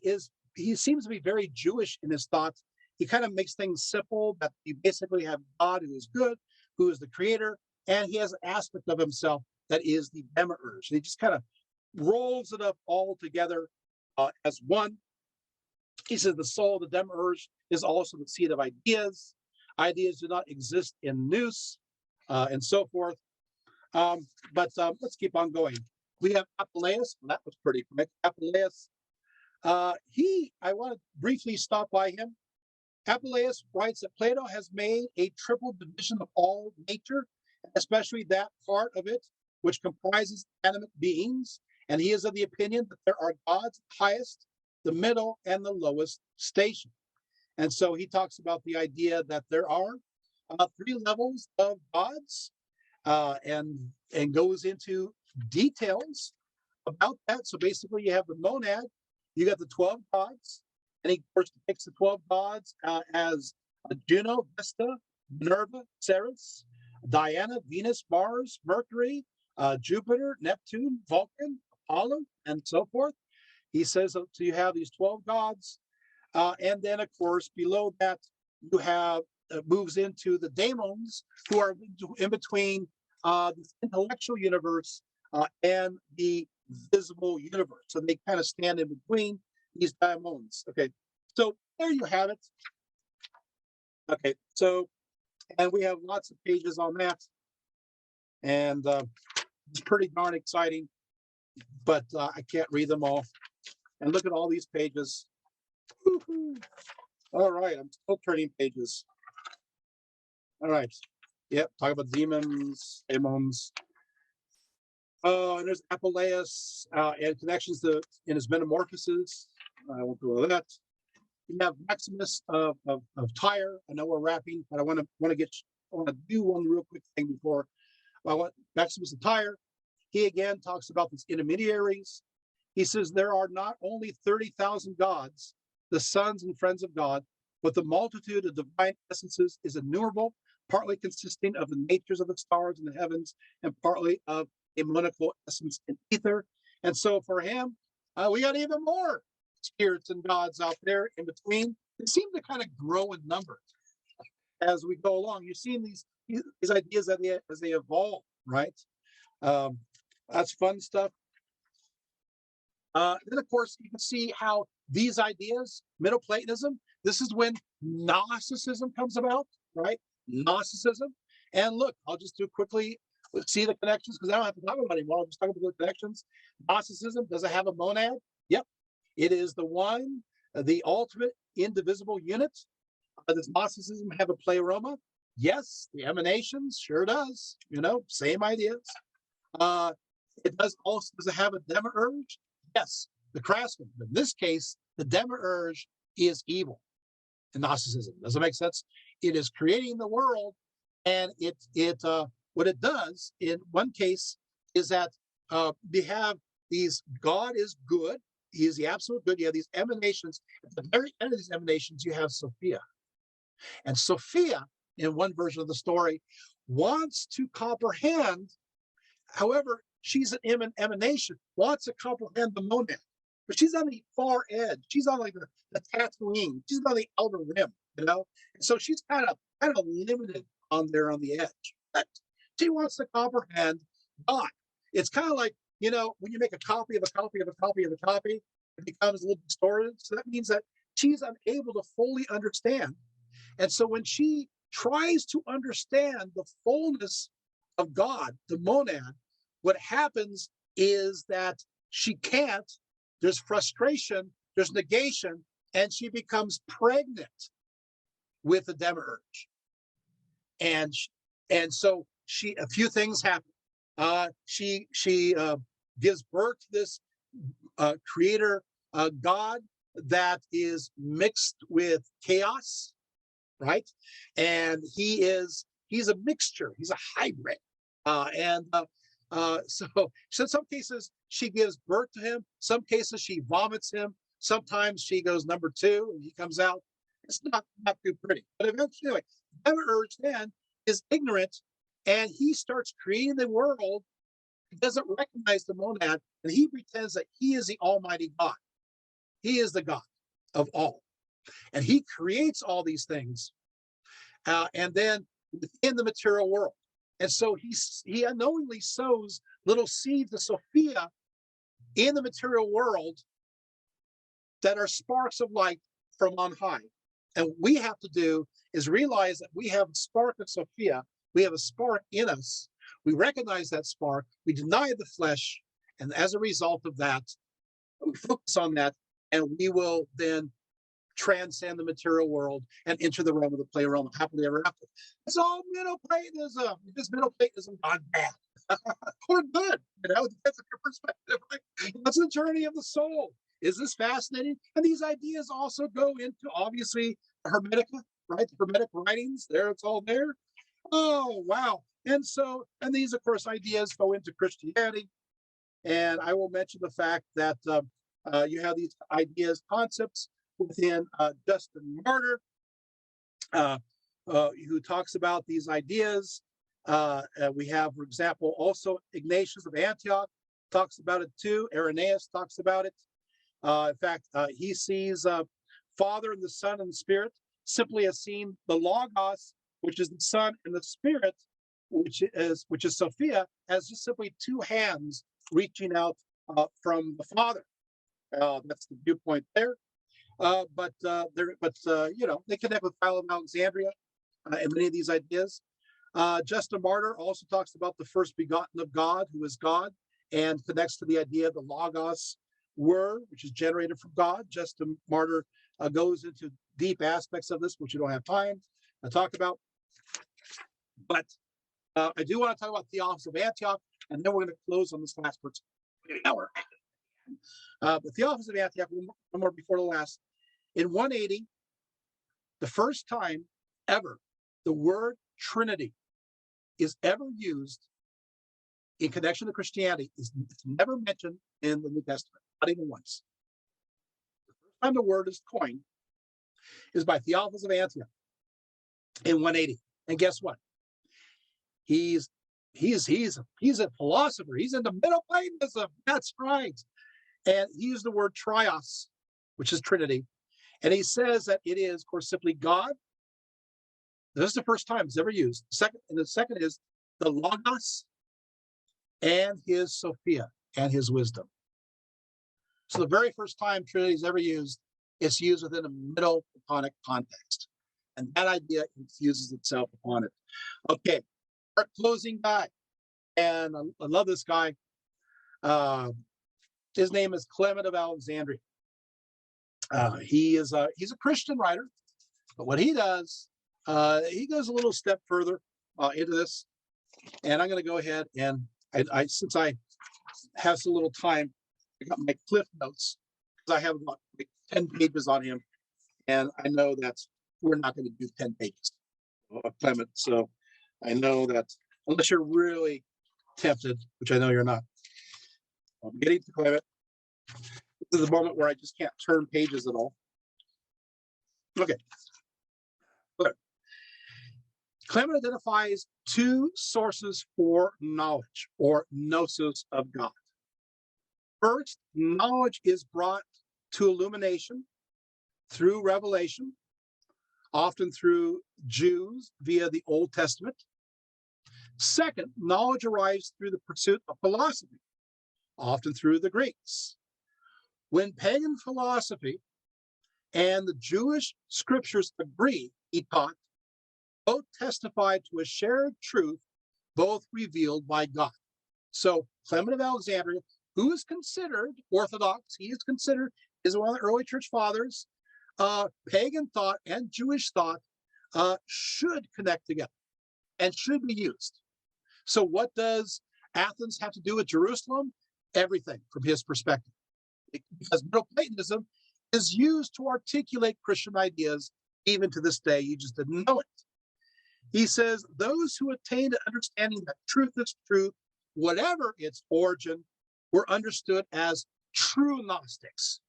seems to be very Jewish in his thoughts. He kind of makes things simple, that you basically have God who is good, who is the creator, and he has an aspect of himself that is the demiurge. And he just kind of rolls it up all together as one. He says the soul of the demiurge is also the seat of ideas. Ideas do not exist in nous, and so forth. But let's keep on going. We have Apuleius. That was pretty quick. Apuleius. I want to briefly stop by him. Apuleius writes that Plato has made a triple division of all nature, especially that part of it which comprises animate beings. And he is of the opinion that there are gods, the highest, the middle, and the lowest station. And so he talks about the idea that there are three levels of gods, and goes into details about that. So basically, you have the monad, you got the 12 gods, and he, of course, depicts the 12 gods as Juno, Vesta, Minerva, Ceres, Diana, Venus, Mars, Mercury, Jupiter, Neptune, Vulcan, Apollo, and so forth. He says so you have these 12 gods. And then, of course, below that, you have moves into the daemons, who are in between the intellectual universe and the visible universe. So they kind of stand in between these daemons. Okay, so there you have it. Okay, so, and we have lots of pages on that. And it's pretty darn exciting, but I can't read them all. And look at all these pages. Woo-hoo. All right, I'm still turning pages. All right. Yep, talk about demons. Oh, and there's Apuleius and connections in his Metamorphoses. I won't go over that. You have Maximus of Tyre. I know we're wrapping, but I want to do one real quick thing before. Maximus of Tyre. He again talks about these intermediaries. He says there are not only 30,000 gods, the sons and friends of God, but the multitude of divine essences is innumerable, partly consisting of the natures of the stars in the heavens, and partly of a monadical essence in ether. And so for him, we got even more spirits and gods out there in between. They seem to kind of grow in number as we go along. You're seeing these ideas as they evolve, right? That's fun stuff. Then, of course, you can see how these ideas, Middle Platonism, this is when Gnosticism comes about, right? Gnosticism. And look, I'll just do quickly, see the connections, because I don't have to talk about it anymore. I'll just talk about the connections. Gnosticism, does it have a monad? Yep. It is the one, the ultimate indivisible unit. Does Gnosticism have a pleroma? Yes. The emanations, sure does. Same ideas. It does it have a demiurge? Yes, the craftsman. In this case, the demiurge is evil in Gnosticism. Does it make sense? It is creating the world, and what it does in one case is that we have these, God is good. He is the absolute good. You have these emanations. At the very end of these emanations, you have Sophia. And Sophia, in one version of the story, wants to comprehend. However, she's an emanation, wants to comprehend the monad. But she's on the far edge. She's on like the Tatooine. She's on the outer rim, you know? And so she's kind of limited on there on the edge. But she wants to comprehend God. It's kind of like, you know, when you make a copy of a copy of a copy of a copy, it becomes a little distorted. So that means that she's unable to fully understand. And so when she tries to understand the fullness of God, the monad, what happens is that she can't. There's frustration, there's negation, and she becomes pregnant with the demiurge. And so a few things happen. She gives birth to this creator God that is mixed with chaos, right? And he's a mixture. He's a hybrid. So in some cases she gives birth to him. Some cases she vomits him. Sometimes she goes number 2 and he comes out. It's not too pretty. But eventually, anyway, Demiurge then is ignorant and he starts creating the world. He doesn't recognize the monad and he pretends that he is the Almighty God. He is the God of all. And he creates all these things. And then within the material world. And so he unknowingly sows little seeds of Sophia in the material world that are sparks of light from on high. And what we have to do is realize that we have a spark of Sophia. We have a spark in us. We recognize that spark. We deny the flesh. And as a result of that, we focus on that. And we will then transcend the material world and enter the realm of the play realm happily ever after. It's all Middle Platonism. Is Middle Platonism not bad or good? You know, that's a good perspective. Right? That's the journey of the soul. Is this fascinating? And these ideas also go into obviously Hermetica, right? The Hermetic writings. There, it's all there. Oh wow! And these, of course, ideas go into Christianity. And I will mention the fact that you have these ideas, concepts within Justin Martyr, who talks about these ideas. We have, for example, also Ignatius of Antioch talks about it too. Irenaeus talks about it. In fact, he sees Father and the Son and the Spirit simply as seeing the Logos, which is the Son, and the Spirit, which is Sophia, as just simply two hands reaching out from the Father. That's the viewpoint there. But you know, they connect with Philo of Alexandria and many of these ideas. Justin Martyr also talks about the first begotten of God, who is God, and connects to the idea of the Logos word, which is generated from God. Justin Martyr goes into deep aspects of this, which we don't have time to talk about. But I do want to talk about Theophilus of Antioch, and then we're going to close on this last part. But Theophilus of Antioch, one more before the last. In 180, the first time ever the word Trinity is ever used in connection to Christianity. It's never mentioned in the New Testament, not even once. The first time the word is coined is by Theophilus of Antioch in 180. And guess what? He's a philosopher. He's into Middle Platonism. That's right. And he used the word trios, which is Trinity. And he says that it is, of course, simply God. This is the first time it's ever used. The second is the Logos and his Sophia and his wisdom. So the very first time Trinity is ever used, it's used within a Middle Platonic context. And that idea infuses itself upon it. Okay, our closing guy. And I love this guy. His name is Clement of Alexandria. He's a Christian writer, but what he does, he goes a little step further into this. And I'm going to go ahead and since I have so little time, I got my cliff notes because I have about 10 pages on him, and I know that we're not going to do 10 pages of Clement. So I know that unless you're really tempted, which I know you're not. I'm getting to Clement. This is the moment where I just can't turn pages at all. Okay. Good. Clement identifies two sources for knowledge, or gnosis of God. First, knowledge is brought to illumination through revelation, often through Jews via the Old Testament. Second, knowledge arrives through the pursuit of philosophy, often through the Greeks. When pagan philosophy and the Jewish scriptures agree, he taught, both testify to a shared truth, both revealed by God. So Clement of Alexandria, who is considered Orthodox, he is considered, is one of the early church fathers, pagan thought and Jewish thought should connect together and should be used. So what does Athens have to do with Jerusalem? Everything from his perspective. Because Middle Platonism is used to articulate Christian ideas even to this day. You just didn't know it. He says, those who attained to understanding that truth is truth, whatever its origin, were understood as true Gnostics.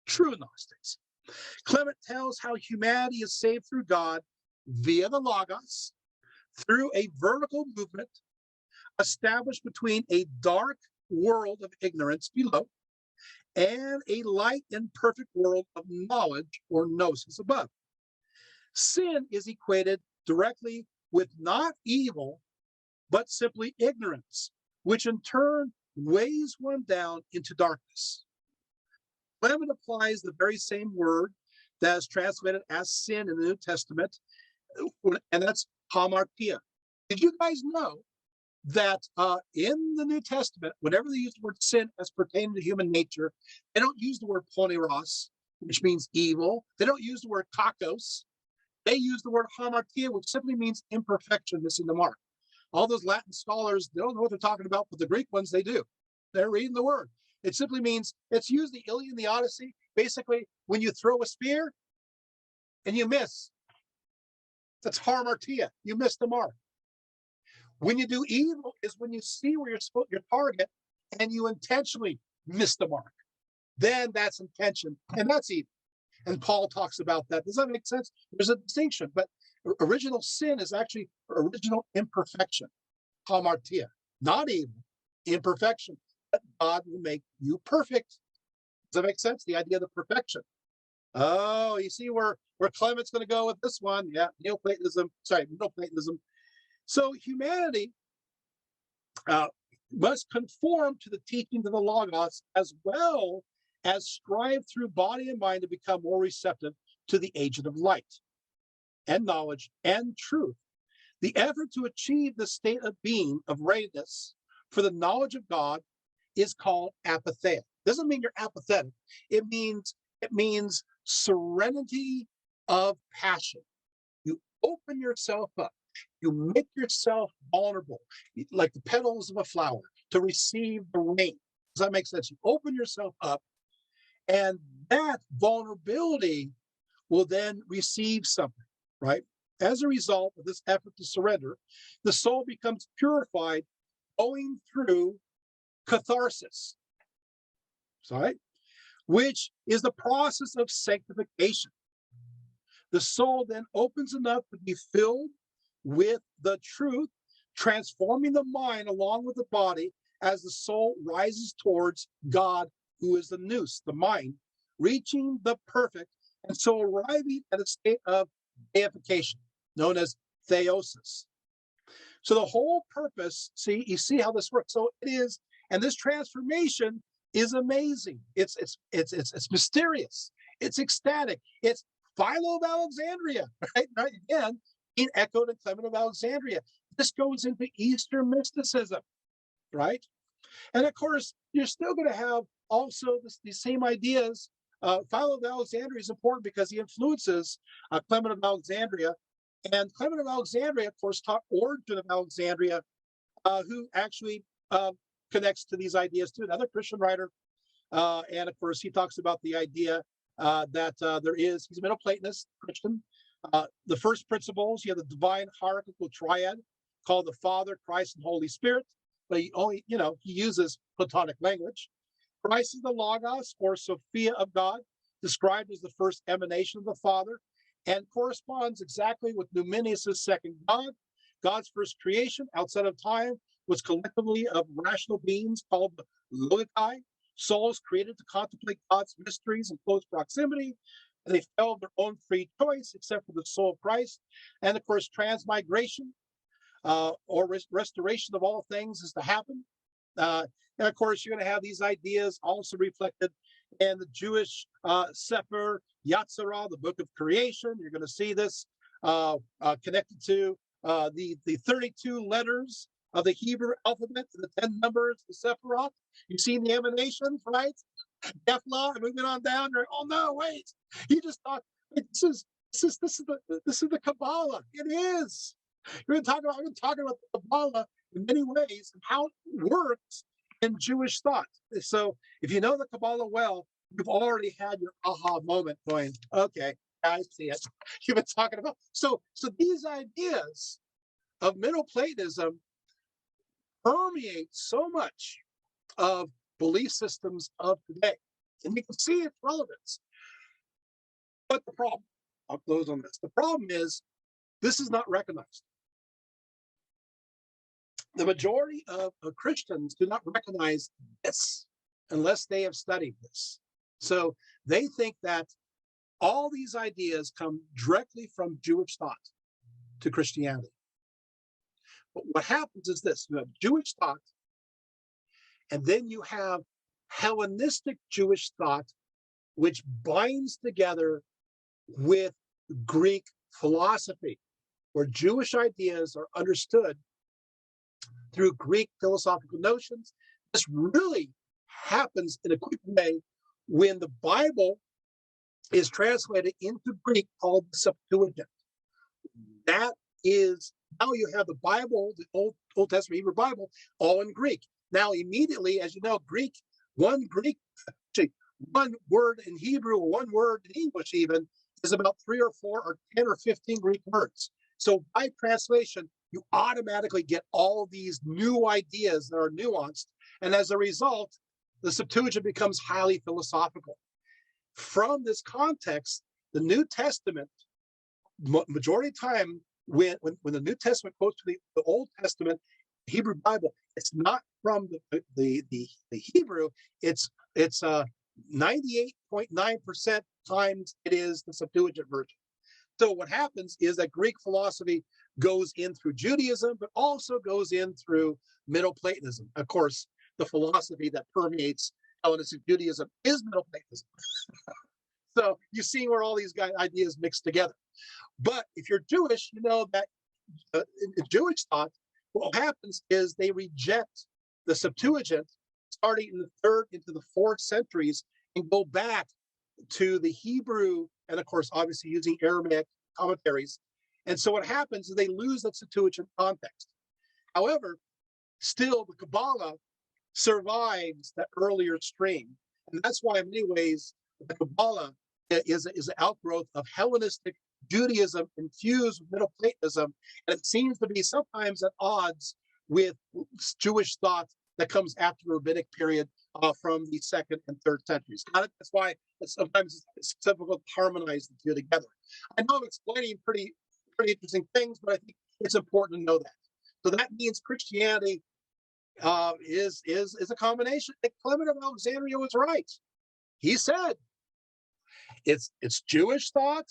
True Gnostics. Clement tells how humanity is saved through God via the Logos, through a vertical movement established between a dark world of ignorance below and a light and perfect world of knowledge or gnosis above. Sin is equated directly with not evil, but simply ignorance, which in turn weighs one down into darkness. Clement applies the very same word that is translated as sin in the New Testament, and that's hamartia. Did you guys know that in the New Testament, whenever they use the word sin as pertaining to human nature, they don't use the word poneros, which means evil. They don't use the word kakos. They use the word hamartia, which simply means imperfection, missing the mark. All those Latin scholars, they don't know what they're talking about, but the Greek ones, they do. They're reading the word. It simply means, it's used the Iliad and the Odyssey. Basically, when you throw a spear and you miss, that's hamartia. You miss the mark. When you do evil is when you see where you're supposed your target and you intentionally miss the mark. Then that's intention, and that's evil. And Paul talks about that. Does that make sense? There's a distinction, but original sin is actually original imperfection, hamartia, not evil, imperfection. But God will make you perfect. Does that make sense? The idea of the perfection. Oh, you see where Clement's going to go with this one? Yeah, Middle Platonism. So humanity must conform to the teachings of the Logos, as well as strive through body and mind to become more receptive to the agent of light and knowledge and truth. The effort to achieve the state of being, of readiness for the knowledge of God, is called apatheia. Doesn't mean you're apathetic. It means serenity of passion. You open yourself up. You make yourself vulnerable, like the petals of a flower, to receive the rain. Does that make sense? You open yourself up, and that vulnerability will then receive something, right? As a result of this effort to surrender, the soul becomes purified, going through catharsis, right? Which is the process of sanctification. The soul then opens enough to be filled with the truth, transforming the mind along with the body as the soul rises towards God, who is the nous, the mind, reaching the perfect, and so arriving at a state of deification, known as theosis. So the whole purpose, you see how this works. So it is, and this transformation is amazing. It's mysterious. It's ecstatic. It's Philo of Alexandria, right? Again, being echoed in Clement of Alexandria. This goes into Eastern mysticism, right? And of course, you're still going to have also these same ideas. Philo of Alexandria is important because he influences Clement of Alexandria. And Clement of Alexandria, of course, taught Origen of Alexandria, who actually connects to these ideas too. Another Christian writer. And of course, he talks about the idea that he's a Middle Platonist Christian. The first principles, you have the divine hierarchical triad called the Father, Christ, and Holy Spirit, but he only, he uses Platonic language. Christ is the Logos, or Sophia of God, described as the first emanation of the Father, and corresponds exactly with Numenius's second God. God's first creation outside of time was collectively of rational beings called the Logikai, souls created to contemplate God's mysteries in close proximity, and they fell of their own free choice, except for the soul of Christ. And of course, transmigration, or restoration of all things is to happen. And of course, you're going to have these ideas also reflected in the Jewish Sefer Yetzirah, the book of creation. You're going to see this connected to the 32 letters of the Hebrew alphabet, the 10 numbers, the Sephirot. You've seen the emanations, right? Defla, and moving on down. Oh no, wait! You just thought this is the Kabbalah. It is. I've been talking about the Kabbalah in many ways and how it works in Jewish thought. So if you know the Kabbalah well, you've already had your aha moment going, okay, I see it. You've been talking about. So these ideas of Middle Platonism permeate so much of belief systems of today. And you can see its relevance. But the problem, I'll close on this. The problem is this is not recognized. The majority of Christians do not recognize this unless they have studied this. So they think that all these ideas come directly from Jewish thought to Christianity. But what happens is this: you have Jewish thought, and then you have Hellenistic Jewish thought, which binds together with Greek philosophy, where Jewish ideas are understood through Greek philosophical notions. This really happens in a quick way when the Bible is translated into Greek, called the Septuagint. That is, now you have the Bible, the Old Testament Hebrew Bible, all in Greek. Now, immediately, as you know, one word in Hebrew, or one word in English even, is about 3 or 4 or 10 or 15 Greek words. So by translation, you automatically get all of these new ideas that are nuanced. And as a result, the Septuagint becomes highly philosophical. From this context, the New Testament, majority of the time, when the New Testament quotes to the Old Testament Hebrew Bible, it's not from the Hebrew. It's 98.9% times it is the Septuagint version. So what happens is that Greek philosophy goes in through Judaism, but also goes in through Middle Platonism. Of course, the philosophy that permeates Hellenistic Judaism is Middle Platonism. So you see where all these ideas mix together. But if you're Jewish, you know that in Jewish thought, what happens is they reject the Septuagint starting in the 3rd into the 4th centuries and go back to the Hebrew, and of course, obviously using Aramaic commentaries. And so what happens is they lose that Septuagint context. However, still the Kabbalah survives that earlier stream. And that's why in many ways, the Kabbalah is an outgrowth of Hellenistic Judaism infused with Middle Platonism. And it seems to be sometimes at odds with Jewish thought that comes after the rabbinic period from the 2nd and 3rd centuries. That's why sometimes it's difficult to harmonize the two together. I know I'm explaining pretty interesting things, but I think it's important to know that. So that means Christianity is a combination. Clement of Alexandria was right. He said it's Jewish thought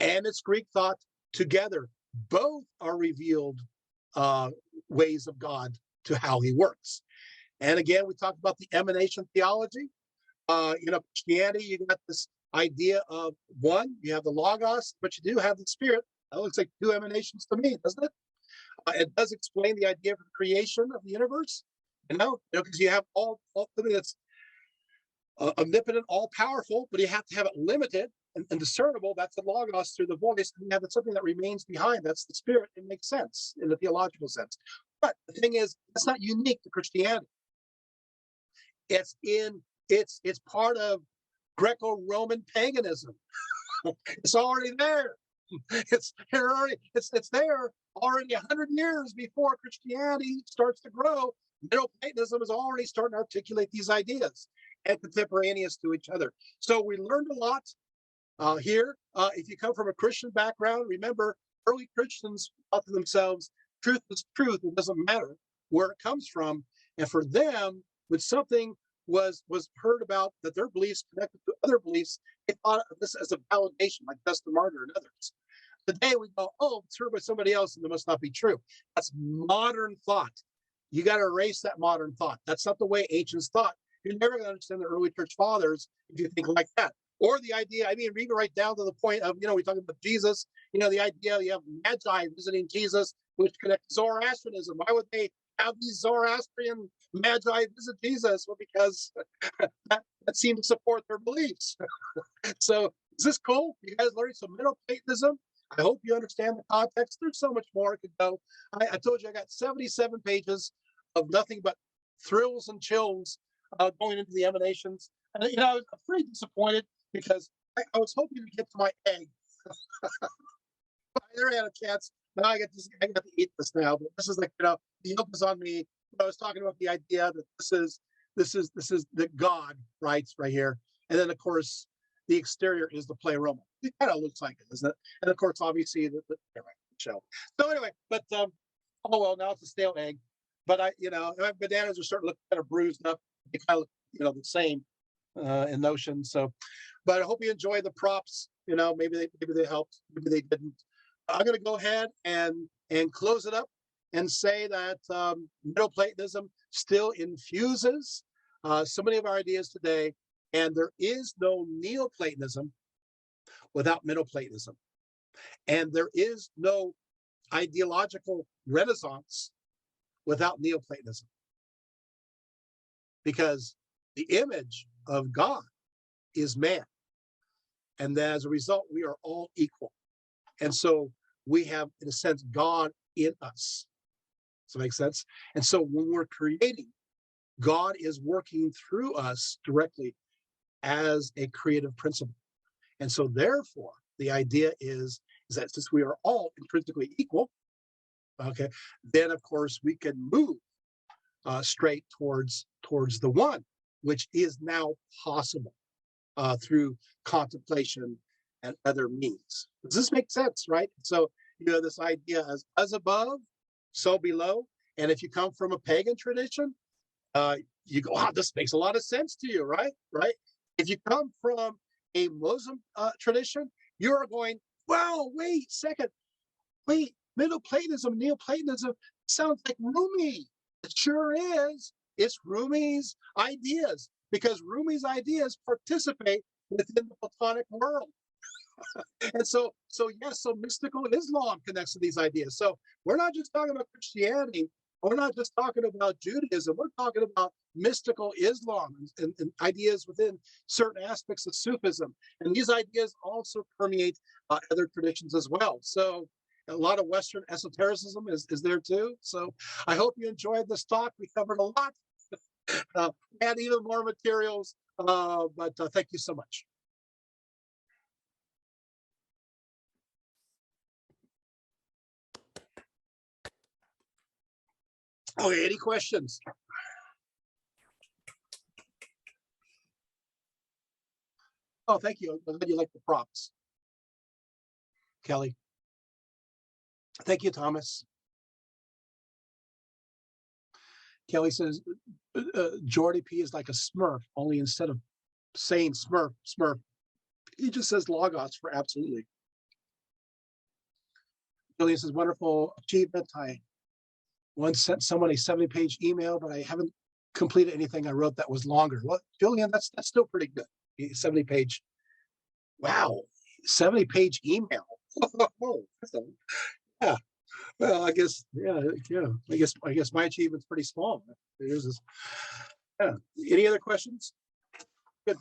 and it's Greek thought together. Both are revealed ways of God to how he works. And again, we talked about the emanation theology. Christianity, you got this idea of one, you have the Logos, but you do have the Spirit. That looks like 2 emanations to me, doesn't it? It does explain the idea of the creation of the universe, because you have all something that's omnipotent, all powerful, but you have to have it limited and discernible. That's the Logos through the voice. And you have something that remains behind. That's the Spirit. It makes sense in the theological sense. But the thing is, it's not unique to Christianity. It's part of Greco-Roman paganism. It's already there. It's there already 100 years before Christianity starts to grow. Middle Platonism is already starting to articulate these ideas and contemporaneous to each other. So we learned a lot here. If you come from a Christian background, remember early Christians thought to themselves, truth is truth. It doesn't matter where it comes from. And for them, when something was heard about that their beliefs connected to other beliefs, they thought of this as a validation, like Dustin Martyr and others. Today we go, oh, it's heard by somebody else and it must not be true. That's modern thought. You got to erase that modern thought. That's not the way ancients thought. You're never going to understand the early church fathers if you think like that. Or the idea, I mean, even right down to the point of, we talk about Jesus, the idea you have Magi visiting Jesus, which connects to Zoroastrianism. Why would they have these Zoroastrian Magi visit Jesus? Well, because that seemed to support their beliefs. So is this cool? You guys learning some Middle Platonism? I hope you understand the context. There's so much more I could go. I told you I got 77 pages of nothing but thrills and chills going into the emanations. And, I was pretty disappointed because I was hoping to get to my egg. I never had a chance. Now I got to eat this now. But this is like, the yoke is on me. I was talking about the idea that this is the God writes right here. And then, of course, the exterior is the pleroma. It kind of looks like it, doesn't it? And of course, obviously, the shell. So anyway, but oh well, now it's a stale egg. But my bananas are starting to look kind of bruised up. They kind of look, the same in notion. So, but I hope you enjoy the props. Maybe they helped, maybe they didn't. I'm going to go ahead and close it up and say that Middle Platonism still infuses so many of our ideas today. And there is no Neoplatonism without Middle Platonism. And there is no ideological renaissance without Neoplatonism. Because the image of God is man. And as a result, we are all equal. And so we have, in a sense, God in us. Does that make sense? And so when we're creating, God is working through us directly as a creative principle. And so therefore, the idea is that since we are all intrinsically equal, okay, then of course we can move straight towards the one, which is now possible through contemplation and other means. Does this make sense, right? So, this idea as above, so below. And if you come from a pagan tradition, you go, wow, this makes a lot of sense to you, right? Right? If you come from a Muslim tradition, you're going, wow, wait a second. Wait, Middle Platonism, Neoplatonism sounds like Rumi. It sure is. It's Rumi's ideas, because Rumi's ideas participate within the Platonic world. And so mystical Islam connects to these ideas. So we're not just talking about Christianity. We're not just talking about Judaism. We're talking about mystical Islam and ideas within certain aspects of Sufism. And these ideas also permeate other traditions as well. So a lot of Western esotericism is there too. So I hope you enjoyed this talk. We covered a lot and even more materials. But thank you so much. Okay, any questions? Oh, thank you. I'm glad you like the props, Kelly. Thank you, Thomas. Kelly says, Jordy P is like a Smurf, only instead of saying Smurf, he just says Logos for absolutely. Julian says, wonderful achievement. I once sent someone a 70-page email, but I haven't completed anything I wrote that was longer. Well, Julian, that's still pretty good. 70-page. Wow, 70-page email. Yeah. Well, I guess my achievement's pretty small. Yours is. Yeah. Any other questions? Good.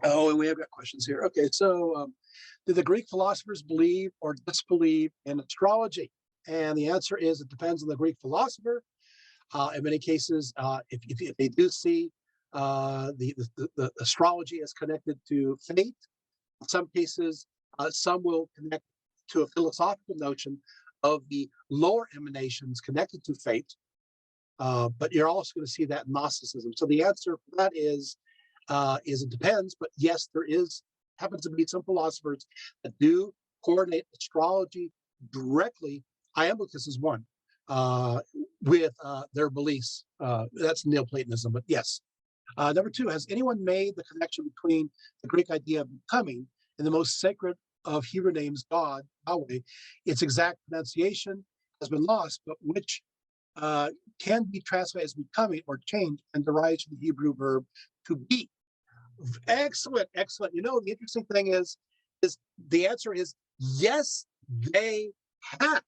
Oh, and we have got questions here. Okay, so did the Greek philosophers believe or disbelieve in astrology? And the answer is it depends on the Greek philosopher. In many cases, if they do see the astrology as connected to fate, In some cases, some will connect to a philosophical notion of the lower emanations connected to fate. But you're also going to see that in Gnosticism. So the answer for that is it depends. But yes, there happens to be some philosophers that do coordinate astrology directly. Iamblichus is one with their beliefs. That's Neoplatonism. But yes. Number two, has anyone made the connection between the Greek idea of becoming and the most sacred of Hebrew names, God, Yahweh? Its exact pronunciation has been lost, but which can be translated as becoming or change and derives from the Hebrew verb to be. Excellent, excellent. You know, the interesting thing is the answer is yes, they have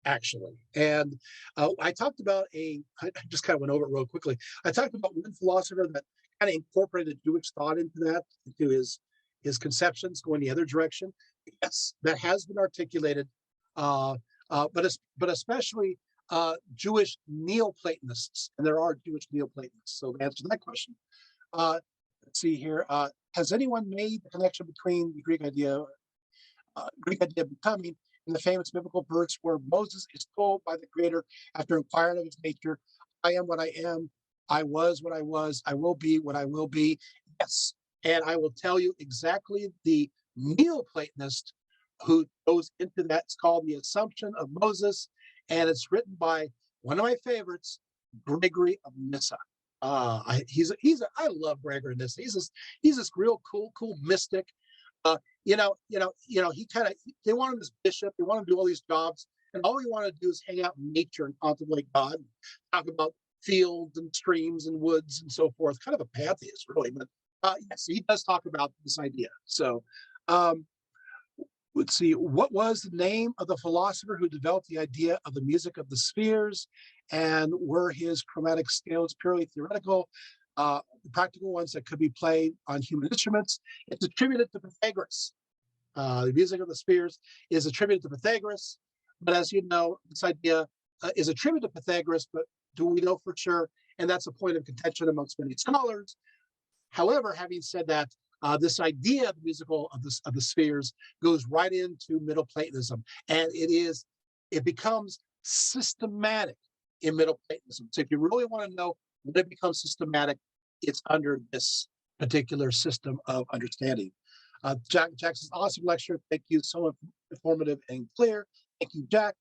actually. And I talked about I just kind of went over it real quickly. I talked about one philosopher that kind of incorporated Jewish thought into that, into his conceptions going the other direction. Yes, that has been articulated, but especially Jewish Neoplatonists, and there are Jewish Neoplatonists. So to answer that question, let's see here. Has anyone made the connection between the Greek idea of becoming in the famous biblical verse where Moses is told by the Creator after inquiring of his nature, I am what I am, I was what I was, I will be what I will be. Yes. And I will tell you exactly the Neoplatonist who goes into that. It's called The Assumption of Moses, and it's written by one of my favorites, Gregory of Nyssa. I love Gregory of Nyssa. He's this real cool mystic. He kind of, they want him as bishop, they want him to do all these jobs, and all he wanted to do is hang out in nature and contemplate God, talk about fields and streams and woods and so forth. Kind of a pantheist, really. But yes, he does talk about this idea. So let's see, what was the name of the philosopher who developed the idea of the music of the spheres, and were his chromatic scales purely theoretical? The practical ones that could be played on human instruments. It's attributed to Pythagoras. The music of the spheres is attributed to Pythagoras, but as you know, this idea is attributed to Pythagoras, but do we know for sure? And that's a point of contention amongst many scholars. However, having said that, this idea of the musical of the spheres goes right into Middle Platonism, and it becomes systematic in Middle Platonism. So if you really want to know when it becomes systematic, it's under this particular system of understanding. Jackson's awesome lecture. Thank you. So informative and clear. Thank you, Jack.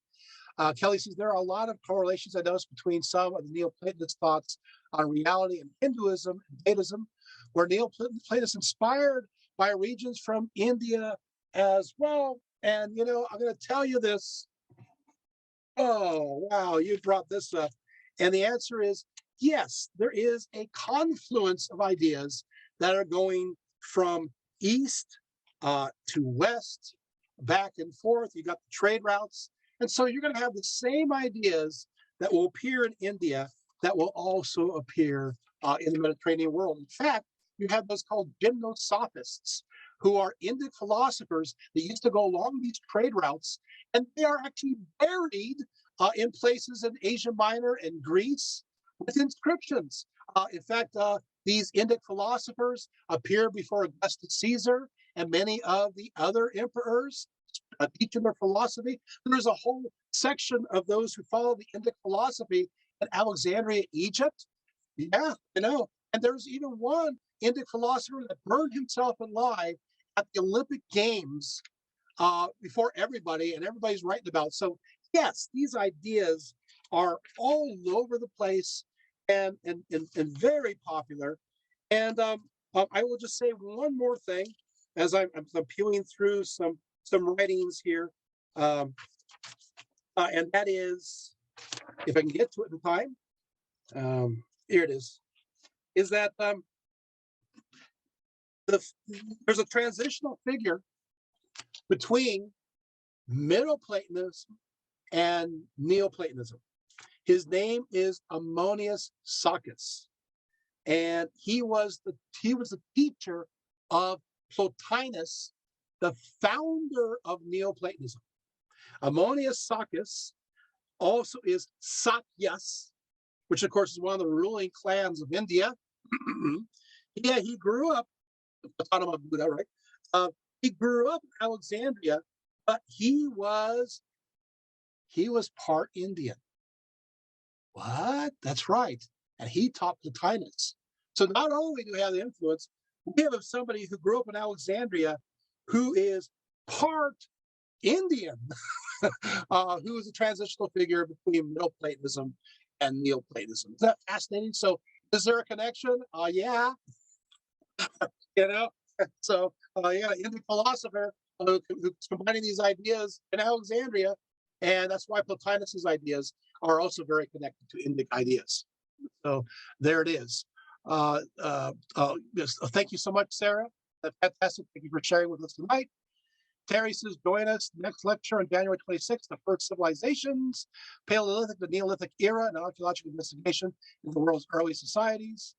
Kelly says there are a lot of correlations I noticed between some of the Neoplatonist thoughts on reality and Hinduism and Buddhism, where Neoplatonists inspired by regions from India as well. And, I'm going to tell you this. Oh, wow, you brought this up. And the answer is yes, there is a confluence of ideas that are going from east to west, back and forth. You got the trade routes. And so you're going to have the same ideas that will appear in India that will also appear in the Mediterranean world. In fact, you have those called gymnosophists, who are Indic philosophers that used to go along these trade routes, and they are actually buried in places in Asia Minor and Greece with inscriptions. In fact, these Indic philosophers appear before Augustus Caesar and many of the other emperors, teaching their philosophy. There's a whole section of those who follow the Indic philosophy in Alexandria, Egypt. Yeah, I know. And there's even one Indic philosopher that burned himself alive at the Olympic Games before everybody, and everybody's writing about it. So yes, these ideas are all over the place and very popular. And I will just say one more thing as I'm peeling through some writings here, and that is, if I can get to it in time, here it is that there's a transitional figure between Middle Platonism and Neoplatonism. His name is Ammonius Saccas, and he was the teacher of Plotinus, the founder of Neoplatonism. Ammonius Saccas also is Sakyas, which of course is one of the ruling clans of India. Yeah, he grew up, Gautama Buddha, right? He grew up in Alexandria, but he was part Indian. What? That's right. And he taught Plotinus. So not only do we have the influence, we have somebody who grew up in Alexandria who is part Indian, who is a transitional figure between Middle Platonism and Neoplatonism. Is that fascinating? So is there a connection? Yeah, you know. So yeah, Indian philosopher who's combining these ideas in Alexandria, and that's why Plotinus's ideas are also very connected to Indic ideas. So there it is. Yes, thank you so much, Sarah. That's fantastic. Thank you for sharing with us tonight. Terry says, join us next lecture on January 26th, the first civilizations, Paleolithic to Neolithic era, and archaeological investigation in the world's early societies.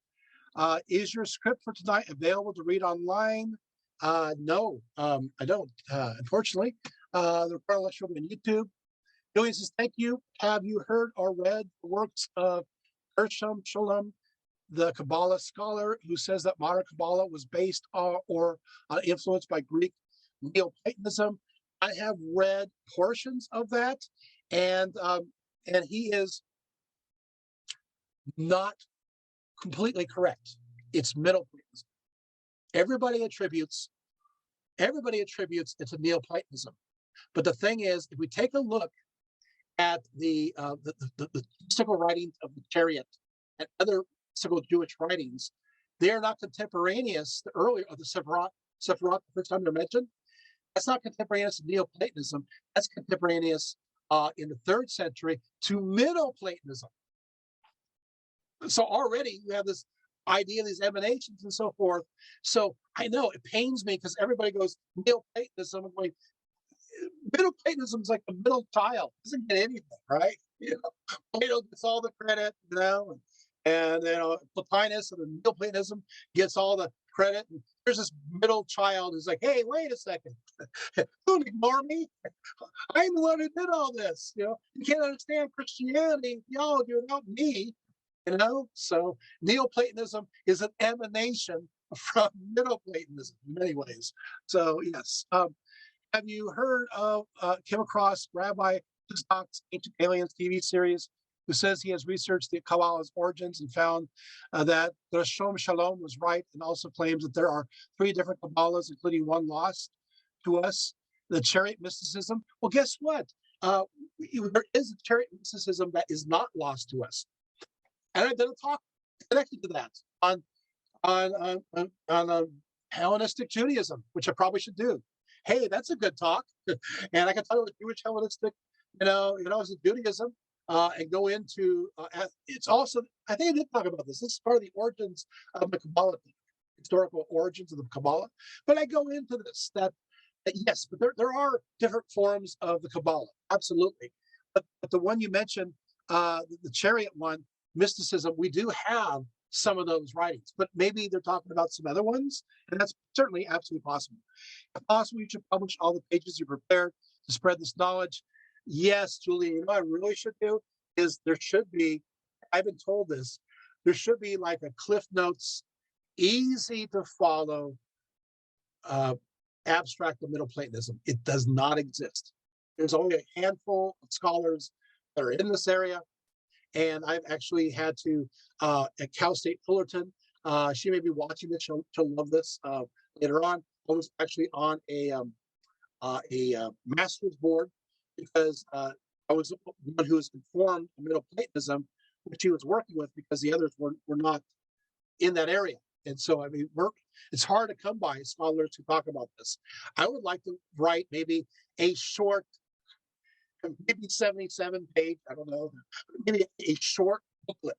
Is your script for tonight available to read online? No, I don't, unfortunately. The recording lecture will be on YouTube. Julian says, thank you. Have you heard or read the works of Gershom Scholem, the Kabbalah scholar, who says that modern Kabbalah was based on or influenced by Greek Neoplatonism? I have read portions of that, and he is not completely correct. It's Middle Platonism. Everybody attributes it to Neoplatonism, but the thing is, if we take a look at the mystical writings of the Chariot and other mystical Jewish writings, they are not contemporaneous. The earlier of the Sephirot, the first time they're mentioned, that's not contemporaneous to Neoplatonism. That's contemporaneous in the 3rd century to Middle Platonism. So already you have this idea of these emanations and so forth. So I know it pains me because everybody goes Neoplatonism. I'm going, Middle Platonism is like the middle child, doesn't get anything, right? Plato gets all the credit, and Plotinus and Neoplatonism gets all the credit. And there's this middle child who's like, hey, wait a second, don't ignore me. I'm the one who did all this. You can't understand Christianity, theology without me. So Neoplatonism is an emanation from Middle Platonism in many ways. So yes. Have you heard of, came across Rabbi Hiscock's Ancient Aliens TV series, who says he has researched the Kabbalah's origins and found that the Shom Shalom was right, and also claims that there are 3 different Kabbalahs, including one lost to us, the Chariot mysticism? Well, guess what? There is a Chariot mysticism that is not lost to us. And I've done a talk connected to that on Hellenistic Judaism, which I probably should do. Hey, that's a good talk. And I can talk about Jewish Hellenistic, as a Judaism, and go into, it's also, I think I did talk about this. This is part of the origins of the Kabbalah, historical origins of the Kabbalah. But I go into this, that yes, but there are different forms of the Kabbalah, absolutely. But the one you mentioned, the Chariot one, mysticism, we do have some of those writings, but maybe they're talking about some other ones, and that's certainly absolutely possible. If possible, you should publish all the pages you prepared to spread this knowledge. Yes, Julie, I really should do is there should be, I've been told this, there should be like a Cliff Notes, easy to follow abstract of Middle Platonism. It does not exist. There's only a handful of scholars that are in this area. And I've actually had to, at Cal State Fullerton, she may be watching this, she'll love this later on. I was actually on a master's board because I was the one who was informed of Middle Platonism, which he was working with because the others were not in that area. And so, it's hard to come by scholars who talk about this. I would like to write maybe a short, maybe 77 page, I don't know, maybe a short booklet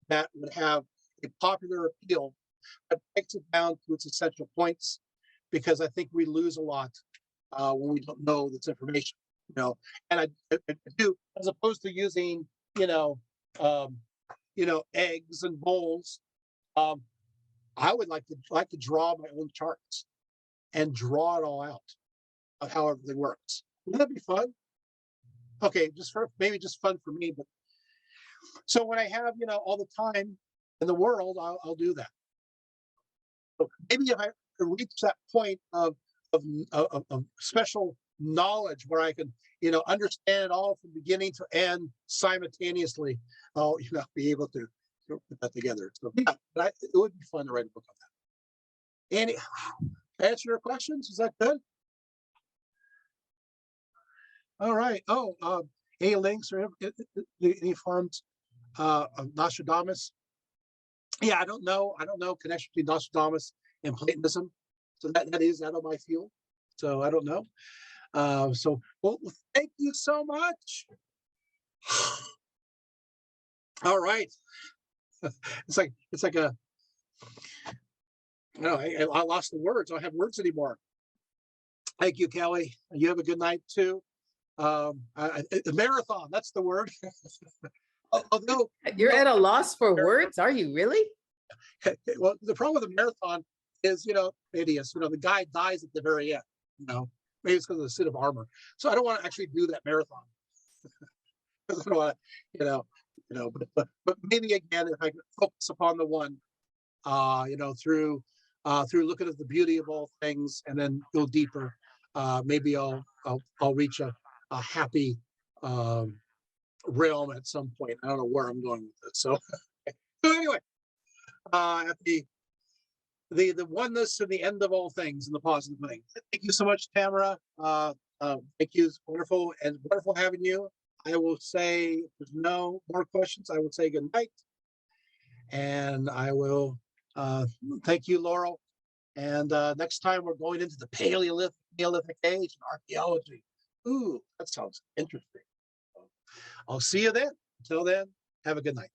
that would have a popular appeal that breaks it down to its essential points, because I think we lose a lot when we don't know this information, and I do, as opposed to using, eggs and bowls. I would like to draw my own charts and draw it all out of how everything works. Wouldn't that be fun? Okay, maybe just fun for me, but so when I have, all the time in the world, I'll do that. So maybe if I reach that point of of special knowledge where I can, understand it all from beginning to end simultaneously. Oh, be able to put that together. So yeah, it would be fun to write a book on that. Any answer your questions? Is that good? All right. Oh, any links or any forms of Nostradamus? Yeah, I don't know. I don't know connection between Nostradamus and Platonism. So that is out of my field. So I don't know. Well, thank you so much. All right. It's like a no, I lost the words. I don't have words anymore. Thank you, Kelly. You have a good night too. Marathon, that's the word. Although You're at a loss for words, are you really? well, the problem with the marathon is, hideous. The guy dies at the very end. Maybe it's because of the suit of armor. So I don't want to actually do that marathon. I don't want to, but maybe again, if I can focus upon the one, through looking at the beauty of all things and then go deeper, maybe I'll reach a happy realm at some point. I don't know where I'm going with this. So anyway, at the oneness and the end of all things and the positive thing. Thank you so much, Tamara. Thank you. It's wonderful and wonderful having you. I will say, if there's no more questions, I will say good night. And I will thank you, Laurel. And next time we're going into the Paleolithic age and archaeology. Ooh, that sounds interesting. I'll see you then. Until then, have a good night.